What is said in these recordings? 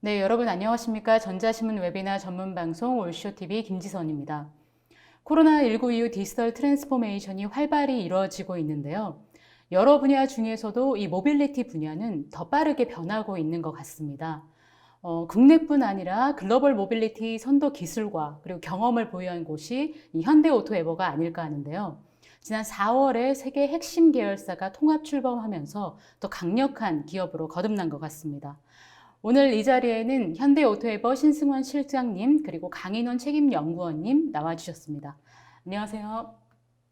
네, 여러분 안녕하십니까? 전자신문 웨비나 전문 방송 올쇼TV 김지선입니다. 코로나19 이후 디지털 트랜스포메이션이 활발히 이루어지고 있는데요. 여러 분야 중에서도 이 모빌리티 분야는 더 빠르게 변하고 있는 것 같습니다. 국내뿐 아니라 글로벌 모빌리티 선도 기술과 그리고 경험을 보유한 곳이 이 현대오토에버가 아닐까 하는데요. 지난 4월에 세계 핵심 계열사가 통합 출범하면서 더 강력한 기업으로 거듭난 것 같습니다. 오늘 이 자리에는 현대오토에버 신승원 실장님 그리고 강인원 책임연구원님 나와주셨습니다. 안녕하세요.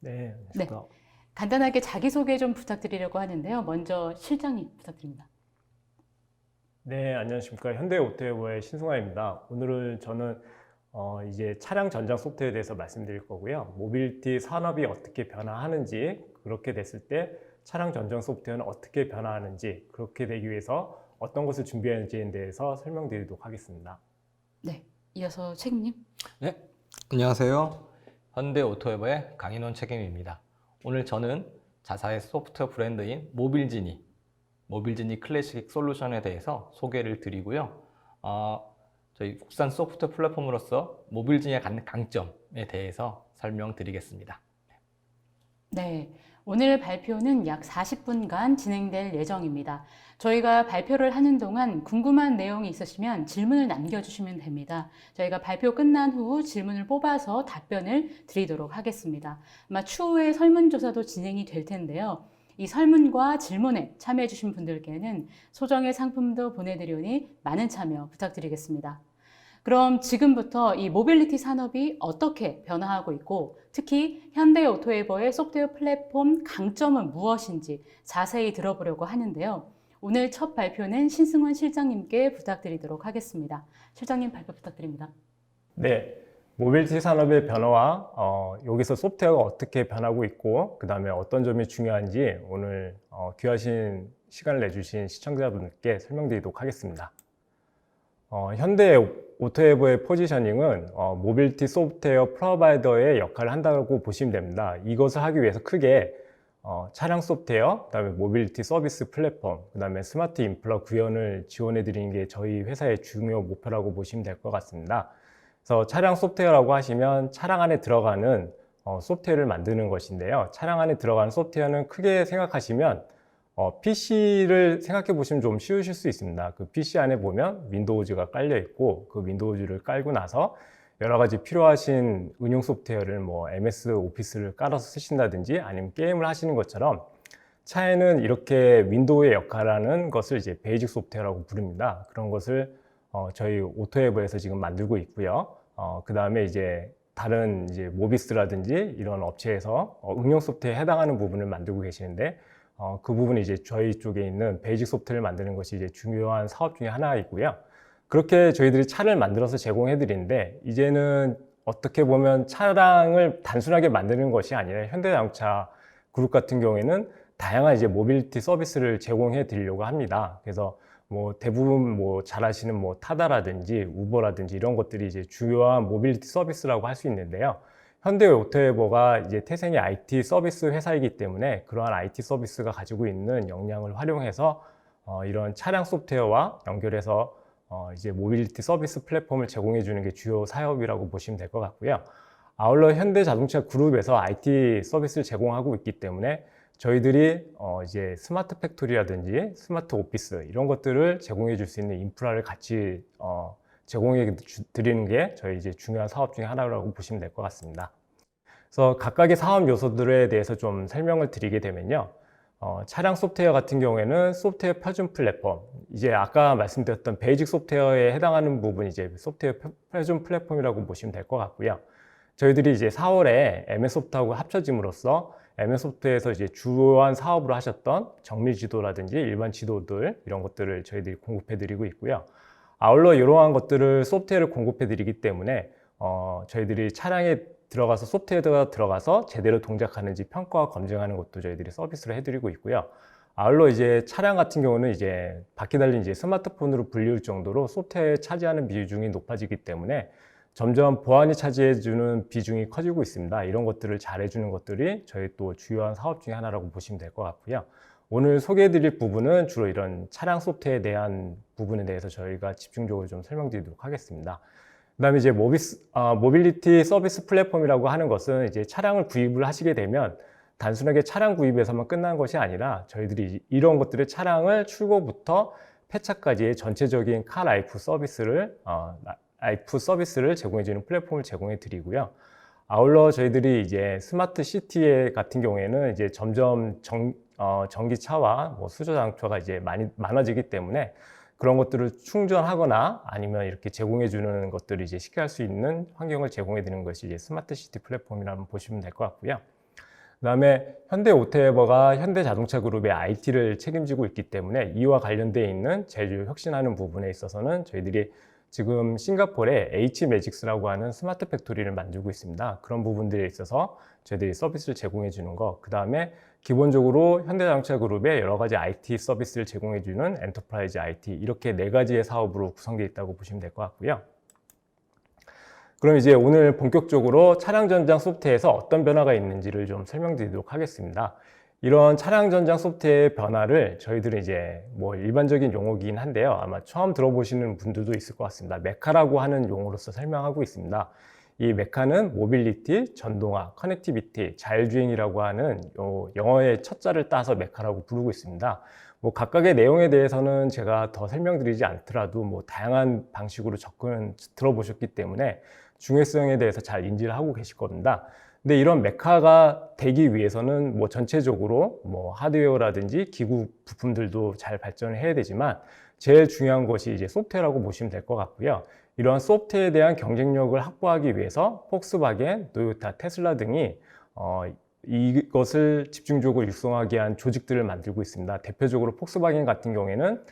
네, 네, 안녕하십니까. 간단하게 자기소개 좀 부탁드리려고 하는데요. 먼저 실장님 부탁드립니다. 네, 안녕하십니까. 현대오토에버의 신승환입니다. 오늘은 저는 이제 차량 전장 소프트웨어에 대해서 말씀드릴 거고요. 모빌리티 산업이 어떻게 변화하는지, 그렇게 됐을 때 차량 전장 소프트웨어는 어떻게 변화하는지, 그렇게 되기 위해서 어떤 것을 준비하는지에 대해서 설명드리도록 하겠습니다. 네, 이어서 책임님. 네, 안녕하세요. 현대오토에버의 강인원 책임입니다. 오늘 저는 자사의 소프트웨어 브랜드인 모빌지니 클래식 솔루션에 대해서 소개를 드리고요. 저희 국산 소프트웨어 플랫폼으로서 모빌지니의 갖는 강점에 대해서 설명드리겠습니다. 네, 오늘 발표는 약 40분간 진행될 예정입니다. 저희가 발표를 하는 동안 궁금한 내용이 있으시면 질문을 남겨주시면 됩니다. 저희가 발표 끝난 후 질문을 뽑아서 답변을 드리도록 하겠습니다. 아마 추후에 설문조사도 진행이 될 텐데요. 이 설문과 질문에 참여해주신 분들께는 소정의 상품도 보내드리니 많은 참여 부탁드리겠습니다. 그럼 지금부터 이 모빌리티 산업이 어떻게 변화하고 있고 특히 현대오토에버의 소프트웨어 플랫폼 강점은 무엇인지 자세히 들어보려고 하는데요. 오늘 첫 발표는 신승원 실장님께 부탁드리도록 하겠습니다. 실장님 발표 부탁드립니다. 네, 모빌리티 산업의 변화와 여기서 소프트웨어가 어떻게 변하고 있고, 그 다음에 어떤 점이 중요한지 오늘 귀하신 시간을 내주신 시청자분들께 설명드리도록 하겠습니다. 현대 오토에버의 포지셔닝은 모빌리티 소프트웨어 프로바이더의 역할을 한다고 보시면 됩니다. 이것을 하기 위해서 크게 차량 소프트웨어, 그다음에 모빌리티 서비스 플랫폼, 그다음에 스마트 인프라 구현을 지원해 드리는 게 저희 회사의 중요 목표라고 보시면 될 것 같습니다. 그래서 차량 소프트웨어라고 하시면 차량 안에 들어가는 소프트웨어를 만드는 것인데요. 차량 안에 들어가는 소프트웨어는 크게 생각하시면 PC를 생각해 보시면 좀 쉬우실 수 있습니다. 그 PC 안에 보면 윈도우즈가 깔려 있고 그 윈도우즈를 깔고 나서 여러 가지 필요하신 응용 소프트웨어를 뭐 MS 오피스를 깔아서 쓰신다든지 아니면 게임을 하시는 것처럼 차에는 이렇게 윈도우의 역할하는 것을 이제 베이직 소프트웨어라고 부릅니다. 그런 것을 저희 오토에버에서 지금 만들고 있고요. 그 다음에 이제 다른 이제 모비스라든지 이런 업체에서 응용 소프트웨어에 해당하는 부분을 만들고 계시는데 그 부분이 이제 저희 쪽에 있는 베이직 소프트웨어를 만드는 것이 이제 중요한 사업 중에 하나이고요. 그렇게 저희들이 차를 만들어서 제공해 드리는데 이제는 어떻게 보면 차량을 단순하게 만드는 것이 아니라 현대자동차 그룹 같은 경우에는 다양한 이제 모빌리티 서비스를 제공해 드리려고 합니다. 그래서 뭐 대부분 뭐 잘 아시는 뭐 타다라든지 우버라든지 이런 것들이 이제 주요한 모빌리티 서비스라고 할 수 있는데요. 현대오토에버가 이제 태생의 IT 서비스 회사이기 때문에 그러한 IT 서비스가 가지고 있는 역량을 활용해서 이런 차량 소프트웨어와 연결해서 이제 모빌리티 서비스 플랫폼을 제공해 주는 게 주요 사업이라고 보시면 될 것 같고요. 아울러 현대자동차 그룹에서 IT 서비스를 제공하고 있기 때문에 저희들이 이제 스마트 팩토리라든지 스마트 오피스 이런 것들을 제공해 줄 수 있는 인프라를 같이 제공해 드리는 게 저희 이제 중요한 사업 중에 하나라고 보시면 될 것 같습니다. 그래서 각각의 사업 요소들에 대해서 좀 설명을 드리게 되면요. 차량 소프트웨어 같은 경우에는 소프트웨어 표준 플랫폼, 이제 아까 말씀드렸던 베이직 소프트웨어에 해당하는 부분이 이제 소프트웨어 표준 플랫폼이라고 보시면 될 것 같고요. 저희들이 이제 4월에 MS소프트하고 합쳐짐으로써 MS소프트에서 이제 주요한 사업으로 하셨던 정밀 지도라든지 일반 지도들 이런 것들을 저희들이 공급해 드리고 있고요. 아울러 이러한 것들을 소프트웨어를 공급해 드리기 때문에 저희들이 차량에 들어가서 소프트웨어가 들어가서 제대로 동작하는지 평가와 검증하는 것도 저희들이 서비스를 해드리고 있고요. 아울러 이제 차량 같은 경우는 이제 바퀴 달린 이제 스마트폰으로 불릴 정도로 소프트웨어에 차지하는 비중이 높아지기 때문에 점점 보안이 차지해주는 비중이 커지고 있습니다. 이런 것들을 잘 해주는 것들이 저희 또 주요한 사업 중에 하나라고 보시면 될 것 같고요. 오늘 소개해드릴 부분은 주로 이런 차량 소프트웨어에 대한 부분에 대해서 저희가 집중적으로 좀 설명드리도록 하겠습니다. 그 다음에 이제 모빌리티 서비스 플랫폼이라고 하는 것은 이제 차량을 구입을 하시게 되면 단순하게 차량 구입에서만 끝나는 것이 아니라 저희들이 이런 것들의 차량을 출고부터 폐차까지의 전체적인 카 라이프 서비스를 제공해주는 플랫폼을 제공해 드리고요. 아울러 저희들이 이제 스마트 시티 같은 경우에는 이제 점점 전기차와 뭐 수소 자동차가 이제 많아지기 때문에 그런 것들을 충전하거나 아니면 이렇게 제공해 주는 것들을 이제 쉽게 할 수 있는 환경을 제공해 드리는 것이 이제 스마트 시티 플랫폼이라고 보시면 될 것 같고요. 그다음에 현대 오토에버가 현대 자동차 그룹의 IT를 책임지고 있기 때문에 이와 관련되어 있는 제조 혁신하는 부분에 있어서는 저희들이 지금 싱가포르에 H매직스라고 하는 스마트 팩토리를 만들고 있습니다. 그런 부분들에 있어서 저희들이 서비스를 제공해 주는 거, 그 다음에 기본적으로 현대자동차 그룹의 여러 가지 IT 서비스를 제공해 주는 엔터프라이즈 IT, 이렇게 4가지의 사업으로 구성되어 있다고 보시면 될 것 같고요. 그럼 이제 오늘 본격적으로 차량 전장 소프트웨어에서 어떤 변화가 있는지를 좀 설명드리도록 하겠습니다. 이런 차량 전장 소프트웨어의 변화를 저희들은 이제 뭐 일반적인 용어이긴 한데요. 아마 처음 들어보시는 분들도 있을 것 같습니다. 메카라고 하는 용어로서 설명하고 있습니다. 이 메카는 모빌리티, 전동화, 커넥티비티, 자율주행이라고 하는 영어의 첫 자를 따서 메카라고 부르고 있습니다. 뭐 각각의 내용에 대해서는 제가 더 설명드리지 않더라도 뭐 다양한 방식으로 접근 들어보셨기 때문에 중요성에 대해서 잘 인지를 하고 계실 겁니다. 근데 이런 메카가 되기 위해서는 뭐 전체적으로 뭐 하드웨어라든지 기구 부품들도 잘 발전을 해야 되지만 제일 중요한 것이 이제 소프트웨어라고 보시면 될 것 같고요. 이러한 소프트웨어에 대한 경쟁력을 확보하기 위해서 폭스바겐, 토요타, 테슬라 등이 이것을 집중적으로 육성하게 한 조직들을 만들고 있습니다. 대표적으로 폭스바겐 같은 경우에는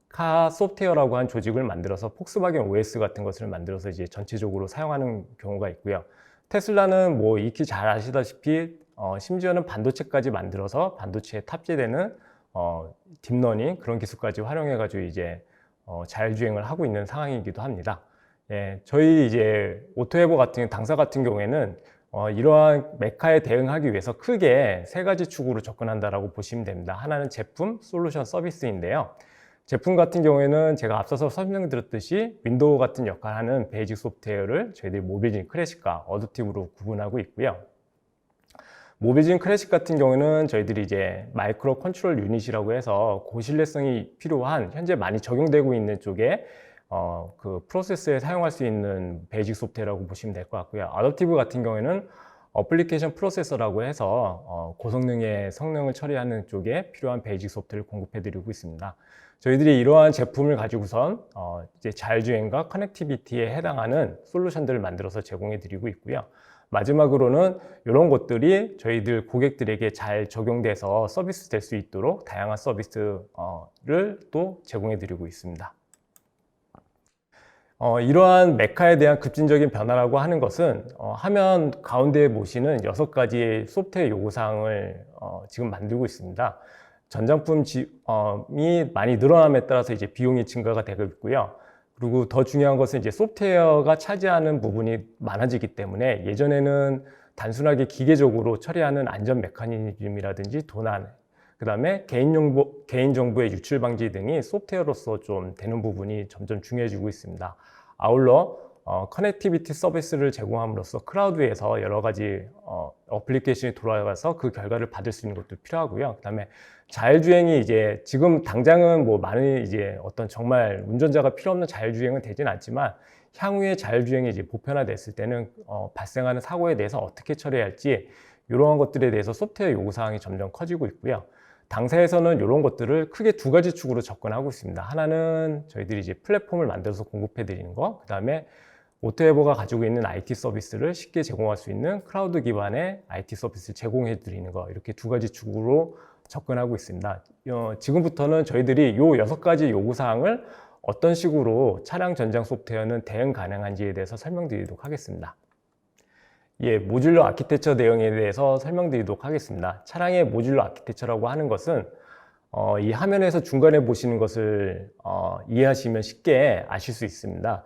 카 소프트웨어라고 한 조직을 만들어서 폭스바겐 OS 같은 것을 만들어서 이제 전체적으로 사용하는 경우가 있고요. 테슬라는 뭐 익히 잘 아시다시피 심지어는 반도체까지 만들어서 반도체에 탑재되는 딥러닝 그런 기술까지 활용해 가지고 이제 자율주행을 하고 있는 상황이기도 합니다. 예, 저희 이제 오토에버 같은 당사 같은 경우에는 이러한 메카에 대응하기 위해서 크게 3가지 축으로 접근한다라고 보시면 됩니다. 하나는 제품, 솔루션, 서비스인데요. 제품 같은 경우에는 제가 앞서서 설명드렸듯이 윈도우 같은 역할을 하는 베이직 소프트웨어를 저희들이 모빌진 클래식과 어댑티브로 구분하고 있고요. 모빌진 클래식 같은 경우는 저희들이 이제 마이크로 컨트롤 유닛이라고 해서 고신뢰성이 필요한 현재 많이 적용되고 있는 쪽에 그 프로세스에 사용할 수 있는 베이직 소프트웨어라고 보시면 될 것 같고요. 어댑티브 같은 경우에는 어플리케이션 프로세서라고 해서 고성능의 성능을 처리하는 쪽에 필요한 베이직 소프트웨어를 공급해 드리고 있습니다. 저희들이 이러한 제품을 가지고선 이제 자율주행과 커넥티비티에 해당하는 솔루션들을 만들어서 제공해 드리고 있고요. 마지막으로는 이런 것들이 저희들 고객들에게 잘 적용돼서 서비스 될 수 있도록 다양한 서비스를 또 제공해 드리고 있습니다. 이러한 메카에 대한 급진적인 변화라고 하는 것은 화면 가운데에 보시는 6가지의 소프트웨어 요구사항을 지금 만들고 있습니다. 전장품이 많이 늘어남에 따라서 이제 비용이 증가가 되고 있고요. 그리고 더 중요한 것은 이제 소프트웨어가 차지하는 부분이 많아지기 때문에 예전에는 단순하게 기계적으로 처리하는 안전 메커니즘이라든지 도난, 그 다음에 개인정보의 유출 방지 등이 소프트웨어로서 좀 되는 부분이 점점 중요해지고 있습니다. 아울러 커넥티비티 서비스를 제공함으로써 클라우드에서 여러 가지 어플리케이션이 돌아가서 그 결과를 받을 수 있는 것도 필요하고요. 그 다음에 자율주행이 이제 지금 당장은 뭐 많은 이제 어떤 정말 운전자가 필요 없는 자율주행은 되진 않지만 향후에 자율주행이 이제 보편화됐을 때는 발생하는 사고에 대해서 어떻게 처리해야 할지 이러한 것들에 대해서 소프트웨어 요구사항이 점점 커지고 있고요. 당사에서는 이런 것들을 크게 2가지 축으로 접근하고 있습니다. 하나는 저희들이 이제 플랫폼을 만들어서 공급해 드리는 거, 그 다음에 오토에버가 가지고 있는 IT 서비스를 쉽게 제공할 수 있는 클라우드 기반의 IT 서비스를 제공해 드리는 거, 이렇게 2가지 축으로 접근하고 있습니다. 지금부터는 저희들이 이 6가지 요구사항을 어떤 식으로 차량 전장 소프트웨어는 대응 가능한지에 대해서 설명드리도록 하겠습니다. 예, 모듈러 아키텍처 내용에 대해서 설명드리도록 하겠습니다. 차량의 모듈러 아키텍처라고 하는 것은 이 화면에서 중간에 보시는 것을 이해하시면 쉽게 아실 수 있습니다.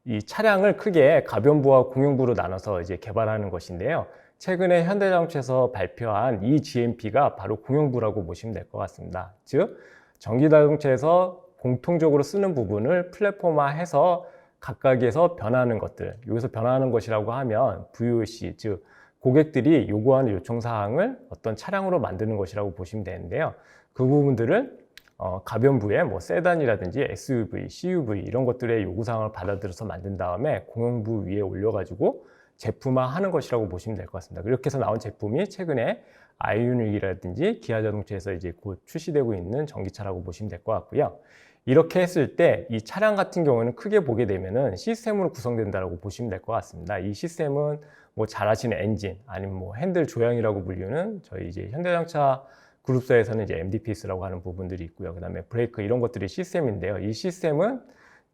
이 차량을 크게 가변부와 공용부로 나눠서 이제 개발하는 것인데요. 최근에 현대자동차에서 발표한 이 GMP가 바로 공용부라고 보시면 될 것 같습니다. 즉, 전기자동차에서 공통적으로 쓰는 부분을 플랫폼화해서 각각에서 변하는 것들, 여기서 변하는 것이라고 하면 VOC, 즉 고객들이 요구하는 요청사항을 어떤 차량으로 만드는 것이라고 보시면 되는데요. 그 부분들을 가변부에 뭐 세단이라든지 SUV, CUV 이런 것들의 요구사항을 받아들여서 만든 다음에 공용부 위에 올려가지고 제품화하는 것이라고 보시면 될 것 같습니다. 그렇게 해서 나온 제품이 최근에 아이오닉이라든지 기아자동차에서 이제 곧 출시되고 있는 전기차라고 보시면 될 것 같고요. 이렇게 했을 때 이 차량 같은 경우는 크게 보게 되면은 시스템으로 구성된다고 보시면 될 것 같습니다. 이 시스템은 뭐 잘 아시는 엔진 아니면 뭐 핸들 조향이라고 불리는 저희 이제 현대자동차 그룹사에서는 이제 MDPS라고 하는 부분들이 있고요. 그다음에 브레이크 이런 것들이 시스템인데요. 이 시스템은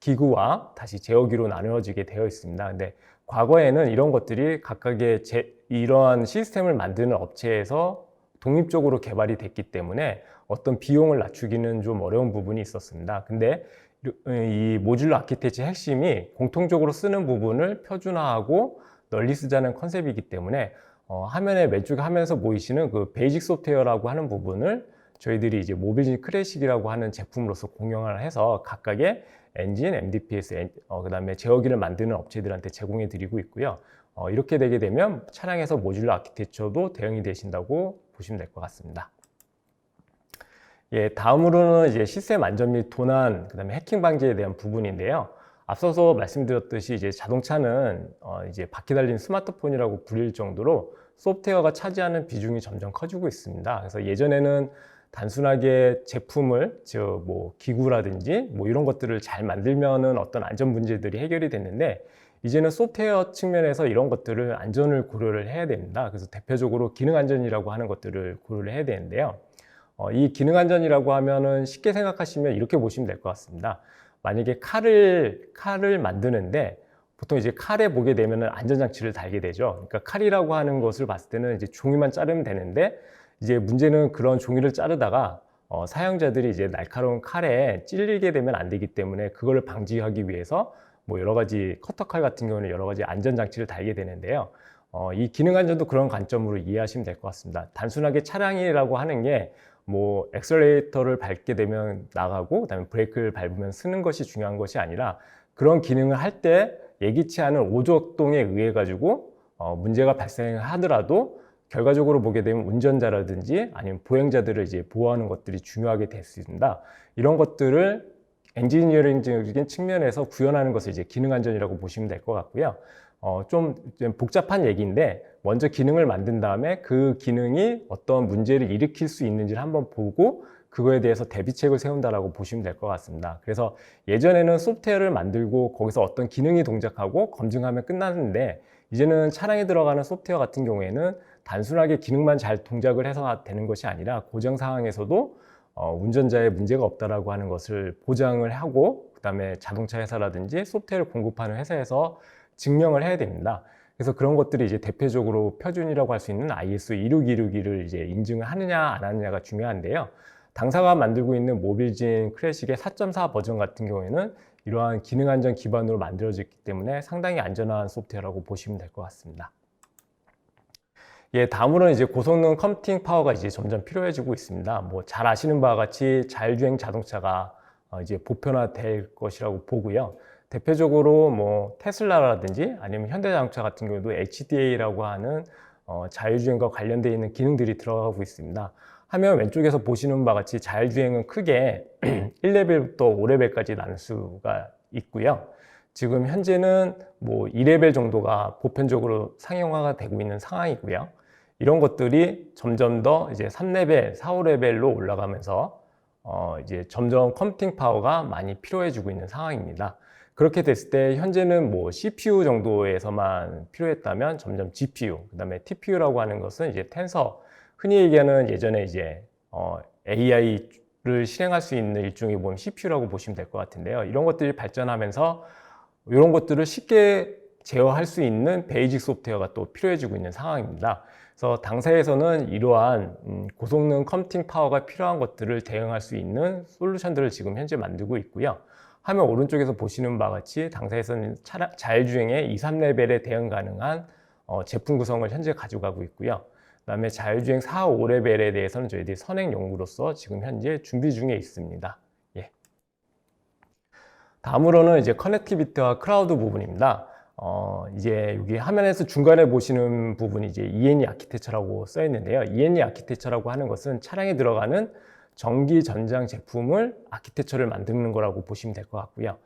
기구와 다시 제어기로 나누어지게 되어 있습니다. 근데 과거에는 이런 것들이 각각의 이러한 시스템을 만드는 업체에서 독립적으로 개발이 됐기 때문에 어떤 비용을 낮추기는 좀 어려운 부분이 있었습니다. 근데 이 모듈러 아키텍처의 핵심이 공통적으로 쓰는 부분을 표준화하고 널리 쓰자는 컨셉이기 때문에 화면에 왼쪽에 화면에서 보이시는 그 베이직 소프트웨어라고 하는 부분을 저희들이 이제 모빌진 클래식이라고 하는 제품으로서 공용을 해서 각각의 엔진, MDPS, 그다음에 제어기를 만드는 업체들한테 제공해 드리고 있고요. 이렇게 되게 되면 차량에서 모듈러 아키텍처도 대응이 되신다고 보시면 될 것 같습니다. 예, 다음으로는 이제 시스템 안전 및 도난, 그다음에 해킹 방지에 대한 부분인데요. 앞서서 말씀드렸듯이 이제 자동차는 이제 바퀴 달린 스마트폰이라고 불릴 정도로 소프트웨어가 차지하는 비중이 점점 커지고 있습니다. 그래서 예전에는 단순하게 제품을 즉 뭐 기구라든지 뭐 이런 것들을 잘 만들면은 어떤 안전 문제들이 해결이 됐는데 이제는 소프트웨어 측면에서 이런 것들을 안전을 고려를 해야 됩니다. 그래서 대표적으로 기능 안전이라고 하는 것들을 고려를 해야 되는데요. 이 기능 안전이라고 하면은 쉽게 생각하시면 이렇게 보시면 될 것 같습니다. 만약에 칼을 만드는데 보통 이제 칼에 보게 되면은 안전장치를 달게 되죠. 그러니까 칼이라고 하는 것을 봤을 때는 이제 종이만 자르면 되는데 이제 문제는 그런 종이를 자르다가 사용자들이 이제 날카로운 칼에 찔리게 되면 안 되기 때문에 그걸 방지하기 위해서 뭐 여러 가지 커터칼 같은 경우는 여러 가지 안전장치를 달게 되는데요. 이 기능 안전도 그런 관점으로 이해하시면 될 것 같습니다. 단순하게 차량이라고 하는 게 뭐 엑셀레이터를 밟게 되면 나가고 그다음에 브레이크를 밟으면 쓰는 것이 중요한 것이 아니라 그런 기능을 할 때 예기치 않은 오작동에 의해 가지고 문제가 발생하더라도 결과적으로 보게 되면 운전자라든지 아니면 보행자들을 이제 보호하는 것들이 중요하게 됐습니다. 이런 것들을 엔지니어링적인 측면에서 구현하는 것을 이제 기능 안전이라고 보시면 될 것 같고요. 좀 복잡한 얘기인데 먼저 기능을 만든 다음에 그 기능이 어떤 문제를 일으킬 수 있는지를 한번 보고 그거에 대해서 대비책을 세운다라고 보시면 될 것 같습니다. 그래서 예전에는 소프트웨어를 만들고 거기서 어떤 기능이 동작하고 검증하면 끝났는데 이제는 차량에 들어가는 소프트웨어 같은 경우에는 단순하게 기능만 잘 동작을 해서 되는 것이 아니라 고장 상황에서도 운전자의 문제가 없다라고 하는 것을 보장을 하고 그다음에 자동차 회사라든지 소프트웨어를 공급하는 회사에서 증명을 해야 됩니다. 그래서 그런 것들이 이제 대표적으로 표준이라고 할 수 있는 ISO 26261을 이제 인증을 하느냐 안 하느냐가 중요한데요. 당사가 만들고 있는 모빌진 클래식의 4.4 버전 같은 경우에는 이러한 기능 안전 기반으로 만들어졌기 때문에 상당히 안전한 소프트웨어라고 보시면 될 것 같습니다. 예, 다음으로는 이제 고성능 컴퓨팅 파워가 이제 점점 필요해지고 있습니다. 뭐 잘 아시는 바와 같이 자율주행 자동차가 이제 보편화될 것이라고 보고요. 대표적으로 뭐 테슬라라든지 아니면 현대자동차 같은 경우도 HDA라고 하는 자율주행과 관련되어 있는 기능들이 들어가고 있습니다. 화면 왼쪽에서 보시는 바와 같이 자율주행은 크게 1레벨부터 5레벨까지 나눌 수가 있고요. 지금 현재는 뭐 2레벨 정도가 보편적으로 상용화가 되고 있는 상황이고요. 이런 것들이 점점 더 이제 3레벨, 4, 5레벨로 올라가면서 이제 점점 컴퓨팅 파워가 많이 필요해지고 있는 상황입니다. 그렇게 됐을 때 현재는 뭐 CPU 정도에서만 필요했다면 점점 GPU, 그다음에 TPU라고 하는 것은 이제 텐서, 흔히 얘기하는 예전에 이제 AI를 실행할 수 있는 일종의 보면 CPU라고 보시면 될 것 같은데요. 이런 것들이 발전하면서 이런 것들을 쉽게 제어할 수 있는 베이직 소프트웨어가 또 필요해지고 있는 상황입니다. 그래서 당사에서는 이러한 고성능 컴퓨팅 파워가 필요한 것들을 대응할 수 있는 솔루션들을 지금 현재 만들고 있고요. 화면 오른쪽에서 보시는 바와 같이 당사에서는 자율주행의 2, 3레벨에 대응 가능한 제품 구성을 현재 가져가고 있고요. 그다음에 자율주행 4, 5레벨에 대해서는 저희들이 선행 연구로서 지금 현재 준비 중에 있습니다. 예. 다음으로는 이제 커넥티비티와 클라우드 부분입니다. 이제 여기 화면에서 중간에 보시는 부분이 이제 E&E 아키텍처라고 써 있는데요. E&E 아키텍처라고 하는 것은 차량에 들어가는 전기 전장 제품을 아키텍처를 만드는 거라고 보시면 될 것 같고요.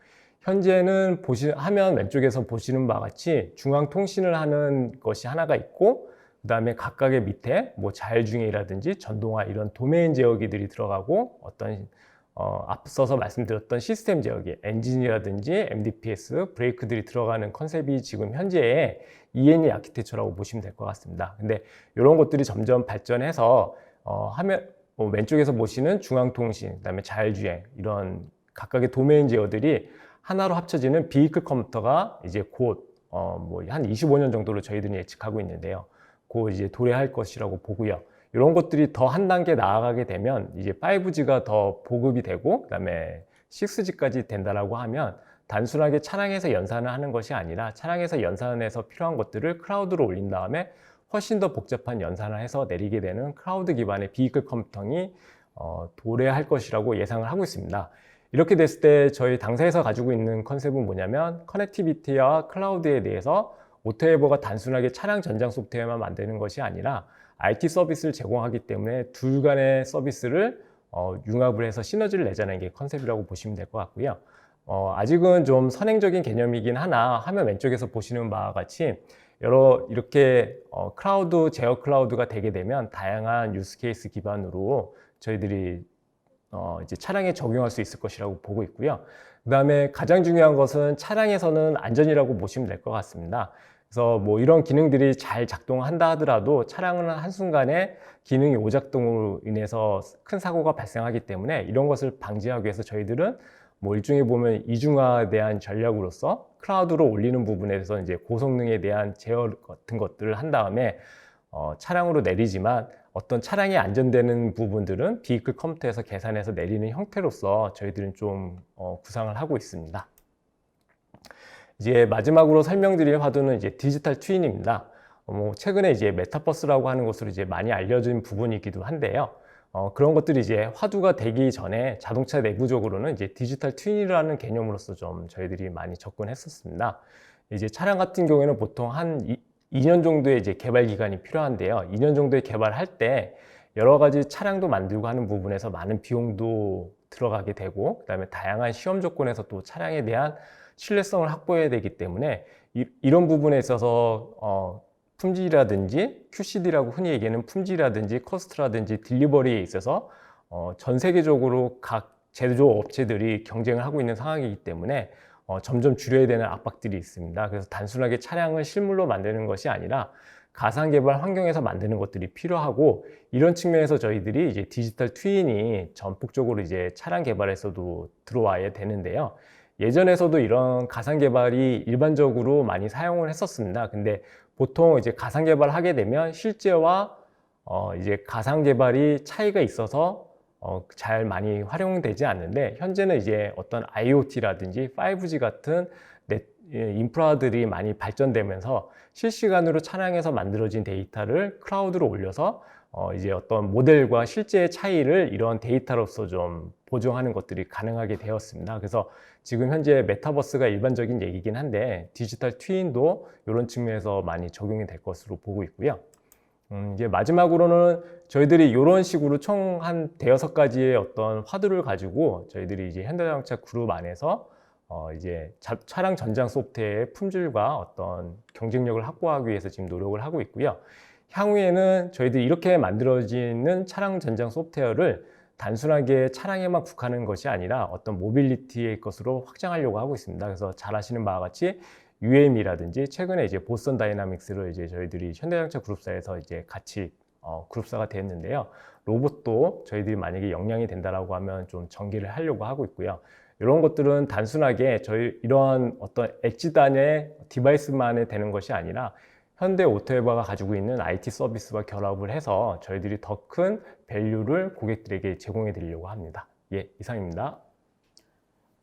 현재는 화면 왼쪽에서 보시는 바와 같이 중앙 통신을 하는 것이 하나가 있고, 그 다음에 각각의 밑에 뭐 자율주행이라든지 전동화 이런 도메인 제어기들이 들어가고, 어떤 앞서서 말씀드렸던 시스템 제어기, 엔진이라든지 MDPS, 브레이크들이 들어가는 컨셉이 지금 현재의 E&E 아키텍처라고 보시면 될 것 같습니다. 근데 이런 것들이 점점 발전해서 화면 왼쪽에서 보시는 중앙통신, 그다음에 자율주행 이런 각각의 도메인 제어들이 하나로 합쳐지는 비이클 컴퓨터가 이제 곧 뭐 한 25년 정도로 저희들이 예측하고 있는데요. 곧 이제 도래할 것이라고 보고요. 이런 것들이 더 한 단계 나아가게 되면 이제 5G가 더 보급이 되고, 그다음에 6G까지 된다라고 하면 단순하게 차량에서 연산을 하는 것이 아니라 차량에서 연산해서 필요한 것들을 클라우드로 올린 다음에 훨씬 더 복잡한 연산을 해서 내리게 되는 클라우드 기반의 비이클 컴퓨팅이 도래할 것이라고 예상을 하고 있습니다. 이렇게 됐을 때 저희 당사에서 가지고 있는 컨셉은 뭐냐면, 커넥티비티와 클라우드에 대해서 오토에버가 단순하게 차량 전장 소프트웨어만 만드는 것이 아니라 IT 서비스를 제공하기 때문에 둘 간의 서비스를 융합을 해서 시너지를 내자는 게 컨셉이라고 보시면 될 것 같고요. 아직은 좀 선행적인 개념이긴 하나 화면 왼쪽에서 보시는 바와 같이 이렇게 클라우드, 제어 클라우드가 되게 되면 다양한 유스 케이스 기반으로 저희들이 이제 차량에 적용할 수 있을 것이라고 보고 있고요. 그 다음에 가장 중요한 것은 차량에서는 안전이라고 보시면 될 것 같습니다. 그래서 뭐 이런 기능들이 잘 작동한다 하더라도 차량은 한순간에 기능이 오작동으로 인해서 큰 사고가 발생하기 때문에 이런 것을 방지하기 위해서 저희들은 뭐 일종의 보면 이중화에 대한 전략으로서 클라우드로 올리는 부분에 대해서 이제 고성능에 대한 제어 같은 것들을 한 다음에 차량으로 내리지만 어떤 차량이 안전되는 부분들은 비이클 컴퓨터에서 계산해서 내리는 형태로서 저희들은 좀 구상을 하고 있습니다. 이제 마지막으로 설명드릴 화두는 이제 디지털 트윈입니다. 최근에 이제 메타버스라고 하는 것으로 이제 많이 알려진 부분이기도 한데요. 그런 것들이 이제 화두가 되기 전에 자동차 내부적으로는 이제 디지털 트윈이라는 개념으로서 좀 저희들이 많이 접근했었습니다. 이제 차량 같은 경우에는 보통 한 2년 정도의 이제 개발 기간이 필요한데요. 2년 정도의 개발할 때 여러 가지 차량도 만들고 하는 부분에서 많은 비용도 들어가게 되고, 그다음에 다양한 시험 조건에서 또 차량에 대한 신뢰성을 확보해야 되기 때문에 이런 부분에 있어서 품질이라든지 QCD라고 흔히 얘기하는 품질이라든지 코스트라든지 딜리버리에 있어서 전 세계적으로 각 제조업 업체들이 경쟁을 하고 있는 상황이기 때문에 점점 줄여야 되는 압박들이 있습니다. 그래서 단순하게 차량을 실물로 만드는 것이 아니라 가상 개발 환경에서 만드는 것들이 필요하고, 이런 측면에서 저희들이 이제 디지털 트윈이 전폭적으로 이제 차량 개발에서도 들어와야 되는데요. 예전에서도 이런 가상 개발이 일반적으로 많이 사용을 했었습니다. 근데 보통 이제 가상 개발을 하게 되면 실제와 이제 가상 개발이 차이가 있어서 잘 많이 활용되지 않는데, 현재는 이제 어떤 IoT라든지 5G 같은 인프라들이 많이 발전되면서 실시간으로 차량에서 만들어진 데이터를 클라우드로 올려서 이제 어떤 모델과 실제의 차이를 이런 데이터로서 좀 보정하는 것들이 가능하게 되었습니다. 그래서 지금 현재 메타버스가 일반적인 얘기긴 한데 디지털 트윈도 이런 측면에서 많이 적용이 될 것으로 보고 있고요. 이제 마지막으로는 저희들이 이런 식으로 총 한 대여섯 가지의 어떤 화두를 가지고 저희들이 이제 현대자동차 그룹 안에서 이제 차량 전장 소프트웨어의 품질과 어떤 경쟁력을 확보하기 위해서 지금 노력을 하고 있고요. 향후에는 저희들이 이렇게 만들어지는 차량 전장 소프트웨어를 단순하게 차량에만 국한하는 것이 아니라 어떤 모빌리티의 것으로 확장하려고 하고 있습니다. 그래서 잘 아시는 바와 같이 UM이라든지 최근에 이제 보스턴 다이나믹스를 이제 저희들이 현대자동차 그룹사에서 이제 같이 그룹사가 됐는데요. 로봇도 저희들이 만약에 역량이 된다라고 하면 좀 전개를 하려고 하고 있고요. 이런 것들은 단순하게 저희 이러한 어떤 엣지단의 디바이스만에 되는 것이 아니라 현대 오토에버가 가지고 있는 IT 서비스와 결합을 해서 저희들이 더 큰 밸류를 고객들에게 제공해 드리려고 합니다. 예, 이상입니다.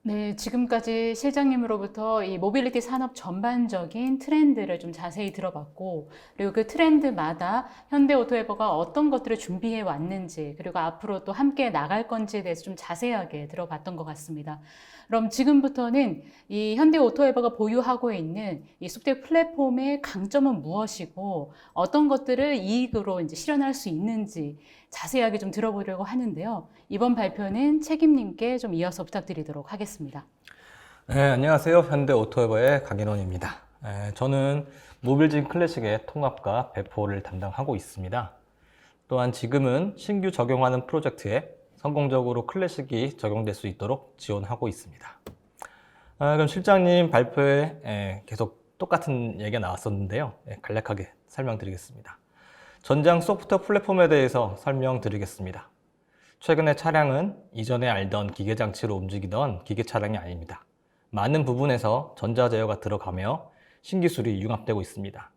네, 지금까지 실장님으로부터 이 모빌리티 산업 전반적인 트렌드를 좀 자세히 들어봤고, 그리고 그 트렌드마다 현대오토웨버가 어떤 것들을 준비해 왔는지, 그리고 앞으로 또 함께 나갈 건지에 대해서 좀 자세하게 들어봤던 것 같습니다. 그럼 지금부터는 이 현대오토웨버가 보유하고 있는 이 소프트웨어 플랫폼의 강점은 무엇이고, 어떤 것들을 이익으로 이제 실현할 수 있는지 자세하게 좀 들어보려고 하는데요. 이번 발표는 책임님께 좀 이어서 부탁드리도록 하겠습니다. 네, 안녕하세요. 현대오토웨버의 강인원입니다. 저는 모빌진 클래식의 통합과 배포를 담당하고 있습니다. 또한 지금은 신규 적용하는 프로젝트에 성공적으로 클래식이 적용될 수 있도록 지원하고 있습니다. 그럼 실장님 발표에 계속 똑같은 얘기가 나왔었는데요. 간략하게 설명드리겠습니다. 전장 소프트웨어 플랫폼에 대해서 설명드리겠습니다. 최근의 차량은 이전에 알던 기계장치로 움직이던 기계 차량이 아닙니다. 많은 부분에서 전자제어가 들어가며 신기술이 융합되고 있습니다.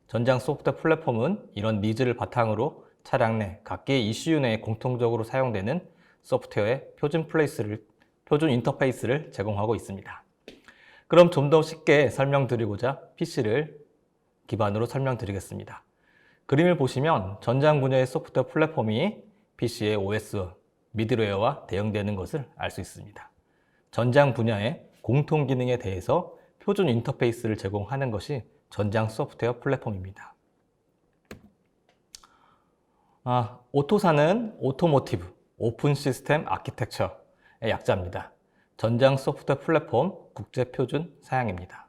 전장 소프트웨어 플랫폼은 이런 니즈를 바탕으로 차량 내 각계의 ECU 내에 공통적으로 사용되는 소프트웨어의 표준 인터페이스를 제공하고 있습니다. 그럼 좀 더 쉽게 설명드리고자 PC를 기반으로 설명드리겠습니다. 그림을 보시면 전장 분야의 소프트웨어 플랫폼이 PC의 OS, 미들웨어와 대응되는 것을 알 수 있습니다. 전장 분야의 공통 기능에 대해서 표준 인터페이스를 제공하는 것이 전장 소프트웨어 플랫폼입니다. 오토사는 오토모티브, 오픈 시스템 아키텍처의 약자입니다. 전장 소프트웨어 플랫폼 국제 표준 사양입니다.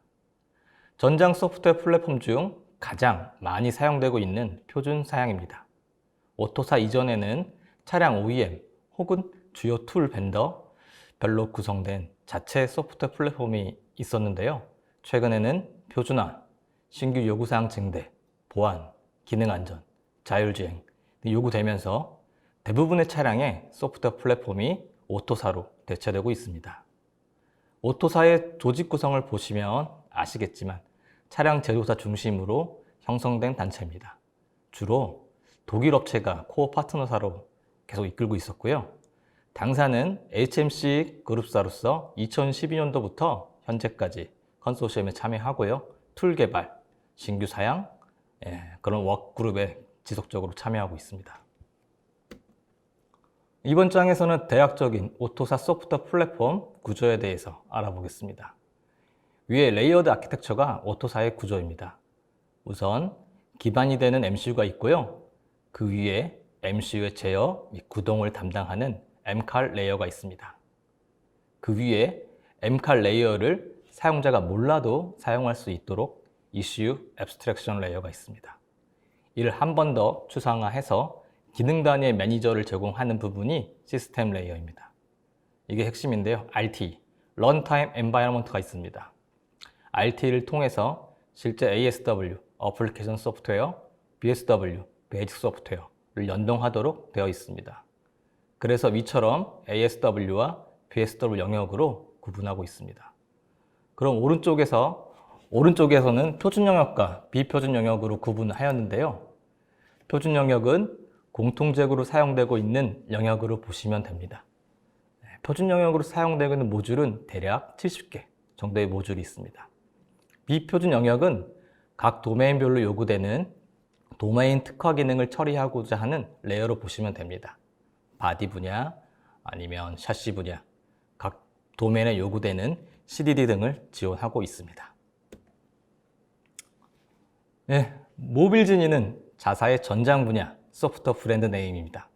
전장 소프트웨어 플랫폼 중 가장 많이 사용되고 있는 표준 사양입니다. 오토사 이전에는 차량 OEM 혹은 주요 툴 벤더별로 구성된 자체 소프트웨어 플랫폼이 있었는데요. 최근에는 표준화, 신규 요구사항 증대, 보안, 기능 안전, 자율주행 등이 요구되면서 대부분의 차량에 소프트웨어 플랫폼이 오토사로 대체되고 있습니다. 오토사의 조직 구성을 보시면 아시겠지만 차량 제조사 중심으로 형성된 단체입니다. 주로 독일 업체가 코어 파트너사로 계속 이끌고 있었고요. 당사는 HMC 그룹사로서 2012년도부터 현재까지 컨소시엄에 참여하고요. 툴 개발, 신규 사양, 그런 워크그룹에 지속적으로 참여하고 있습니다. 이번 장에서는 대략적인 오토사 소프트웨어 플랫폼 구조에 대해서 알아보겠습니다. 위에 레이어드 아키텍처가 오토사의 구조입니다. 우선 기반이 되는 MCU가 있고요. 그 위에 MCU의 제어 및 구동을 담당하는 MCAR 레이어가 있습니다. 그 위에 MCAR 레이어를 사용자가 몰라도 사용할 수 있도록 ECU Abstraction 레이어가 있습니다. 이를 한 번 더 추상화해서 기능 단위의 매니저를 제공하는 부분이 시스템 레이어입니다. 이게 핵심인데요. RT, Runtime Environment가 있습니다. RT를 통해서 실제 ASW, 어플리케이션 소프트웨어, BSW, 베이직 소프트웨어를 연동하도록 되어 있습니다. 그래서 위처럼 ASW와 BSW 영역으로 구분하고 있습니다. 그럼 오른쪽에서는 표준 영역과 비표준 영역으로 구분하였는데요. 표준 영역은 공통적으로 사용되고 있는 영역으로 보시면 됩니다. 표준 영역으로 사용되고 있는 모듈은 대략 70개 정도의 모듈이 있습니다. 비표준 영역은 각 도메인별로 요구되는 도메인 특화 기능을 처리하고자 하는 레이어로 보시면 됩니다. 바디 분야, 아니면 샤시 분야, 각 도메인에 요구되는 CDD 등을 지원하고 있습니다. 모빌지니는 자사의 전장 분야 소프트웨어 브랜드 네임입니다.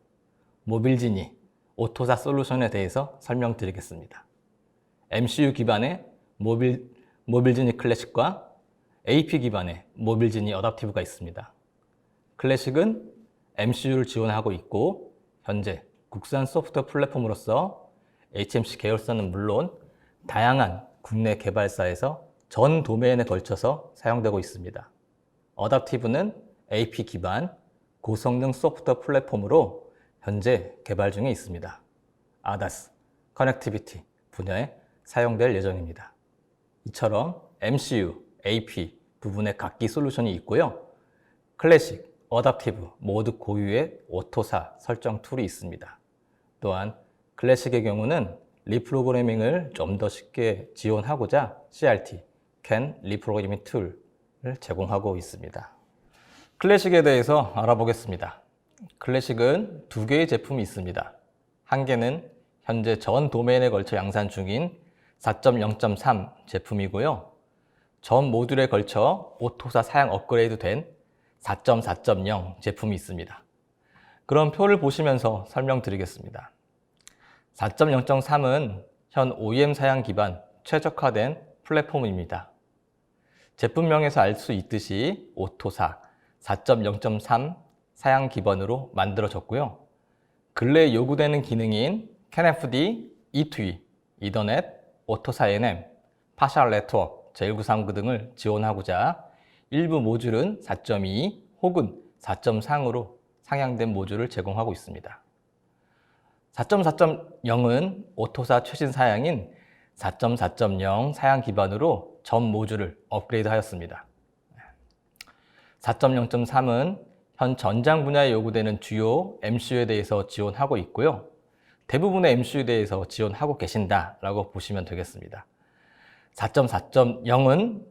모빌지니, 오토사 솔루션에 대해서 설명드리겠습니다. MCU 기반의 모빌지니 클래식과 AP 기반의 모빌지니 어답티브가 있습니다. 클래식은 MCU를 지원하고 있고 현재 국산 소프트웨어 플랫폼으로서 HMC 계열사는 물론 다양한 국내 개발사에서 전 도메인에 걸쳐서 사용되고 있습니다. 어답티브는 AP 기반 고성능 소프트웨어 플랫폼으로 현재 개발 중에 있습니다. ADAS, 커넥티비티 분야에 사용될 예정입니다. 이처럼 MCU, AP 부분에 각기 솔루션이 있고요. 클래식, 어답티브 모두 고유의 오토사 설정 툴이 있습니다. 또한 클래식의 경우는 리프로그래밍을 좀 더 쉽게 지원하고자 CRT, CAN 리프로그래밍 툴을 제공하고 있습니다. 클래식에 대해서 알아보겠습니다. 클래식은 두 개의 제품이 있습니다. 한 개는 현재 전 도메인에 걸쳐 양산 중인 4.0.3 제품이고요. 전 모듈에 걸쳐 오토사 사양 업그레이드 된 4.4.0 제품이 있습니다. 그럼 표를 보시면서 설명드리겠습니다. 4.0.3은 현 OEM 사양 기반 최적화된 플랫폼입니다. 제품명에서 알 수 있듯이 오토사 4.0.3 사양 기반으로 만들어졌고요. 근래에 요구되는 기능인 CAN-FD, E2E, 이더넷, 오토사 NM, 파셜 네트워크, 제193 등을 지원하고자 일부 모듈은 4.2 혹은 4.3으로 상향된 모듈을 제공하고 있습니다. 4.4.0은 오토사 최신 사양인 4.4.0 사양 기반으로 전 모듈을 업그레이드 하였습니다. 4.0.3은 현 전장 분야에 요구되는 주요 MCU에 대해서 지원하고 있고요. 대부분의 MCU에 대해서 지원하고 계신다라고 보시면 되겠습니다. 4.4.0은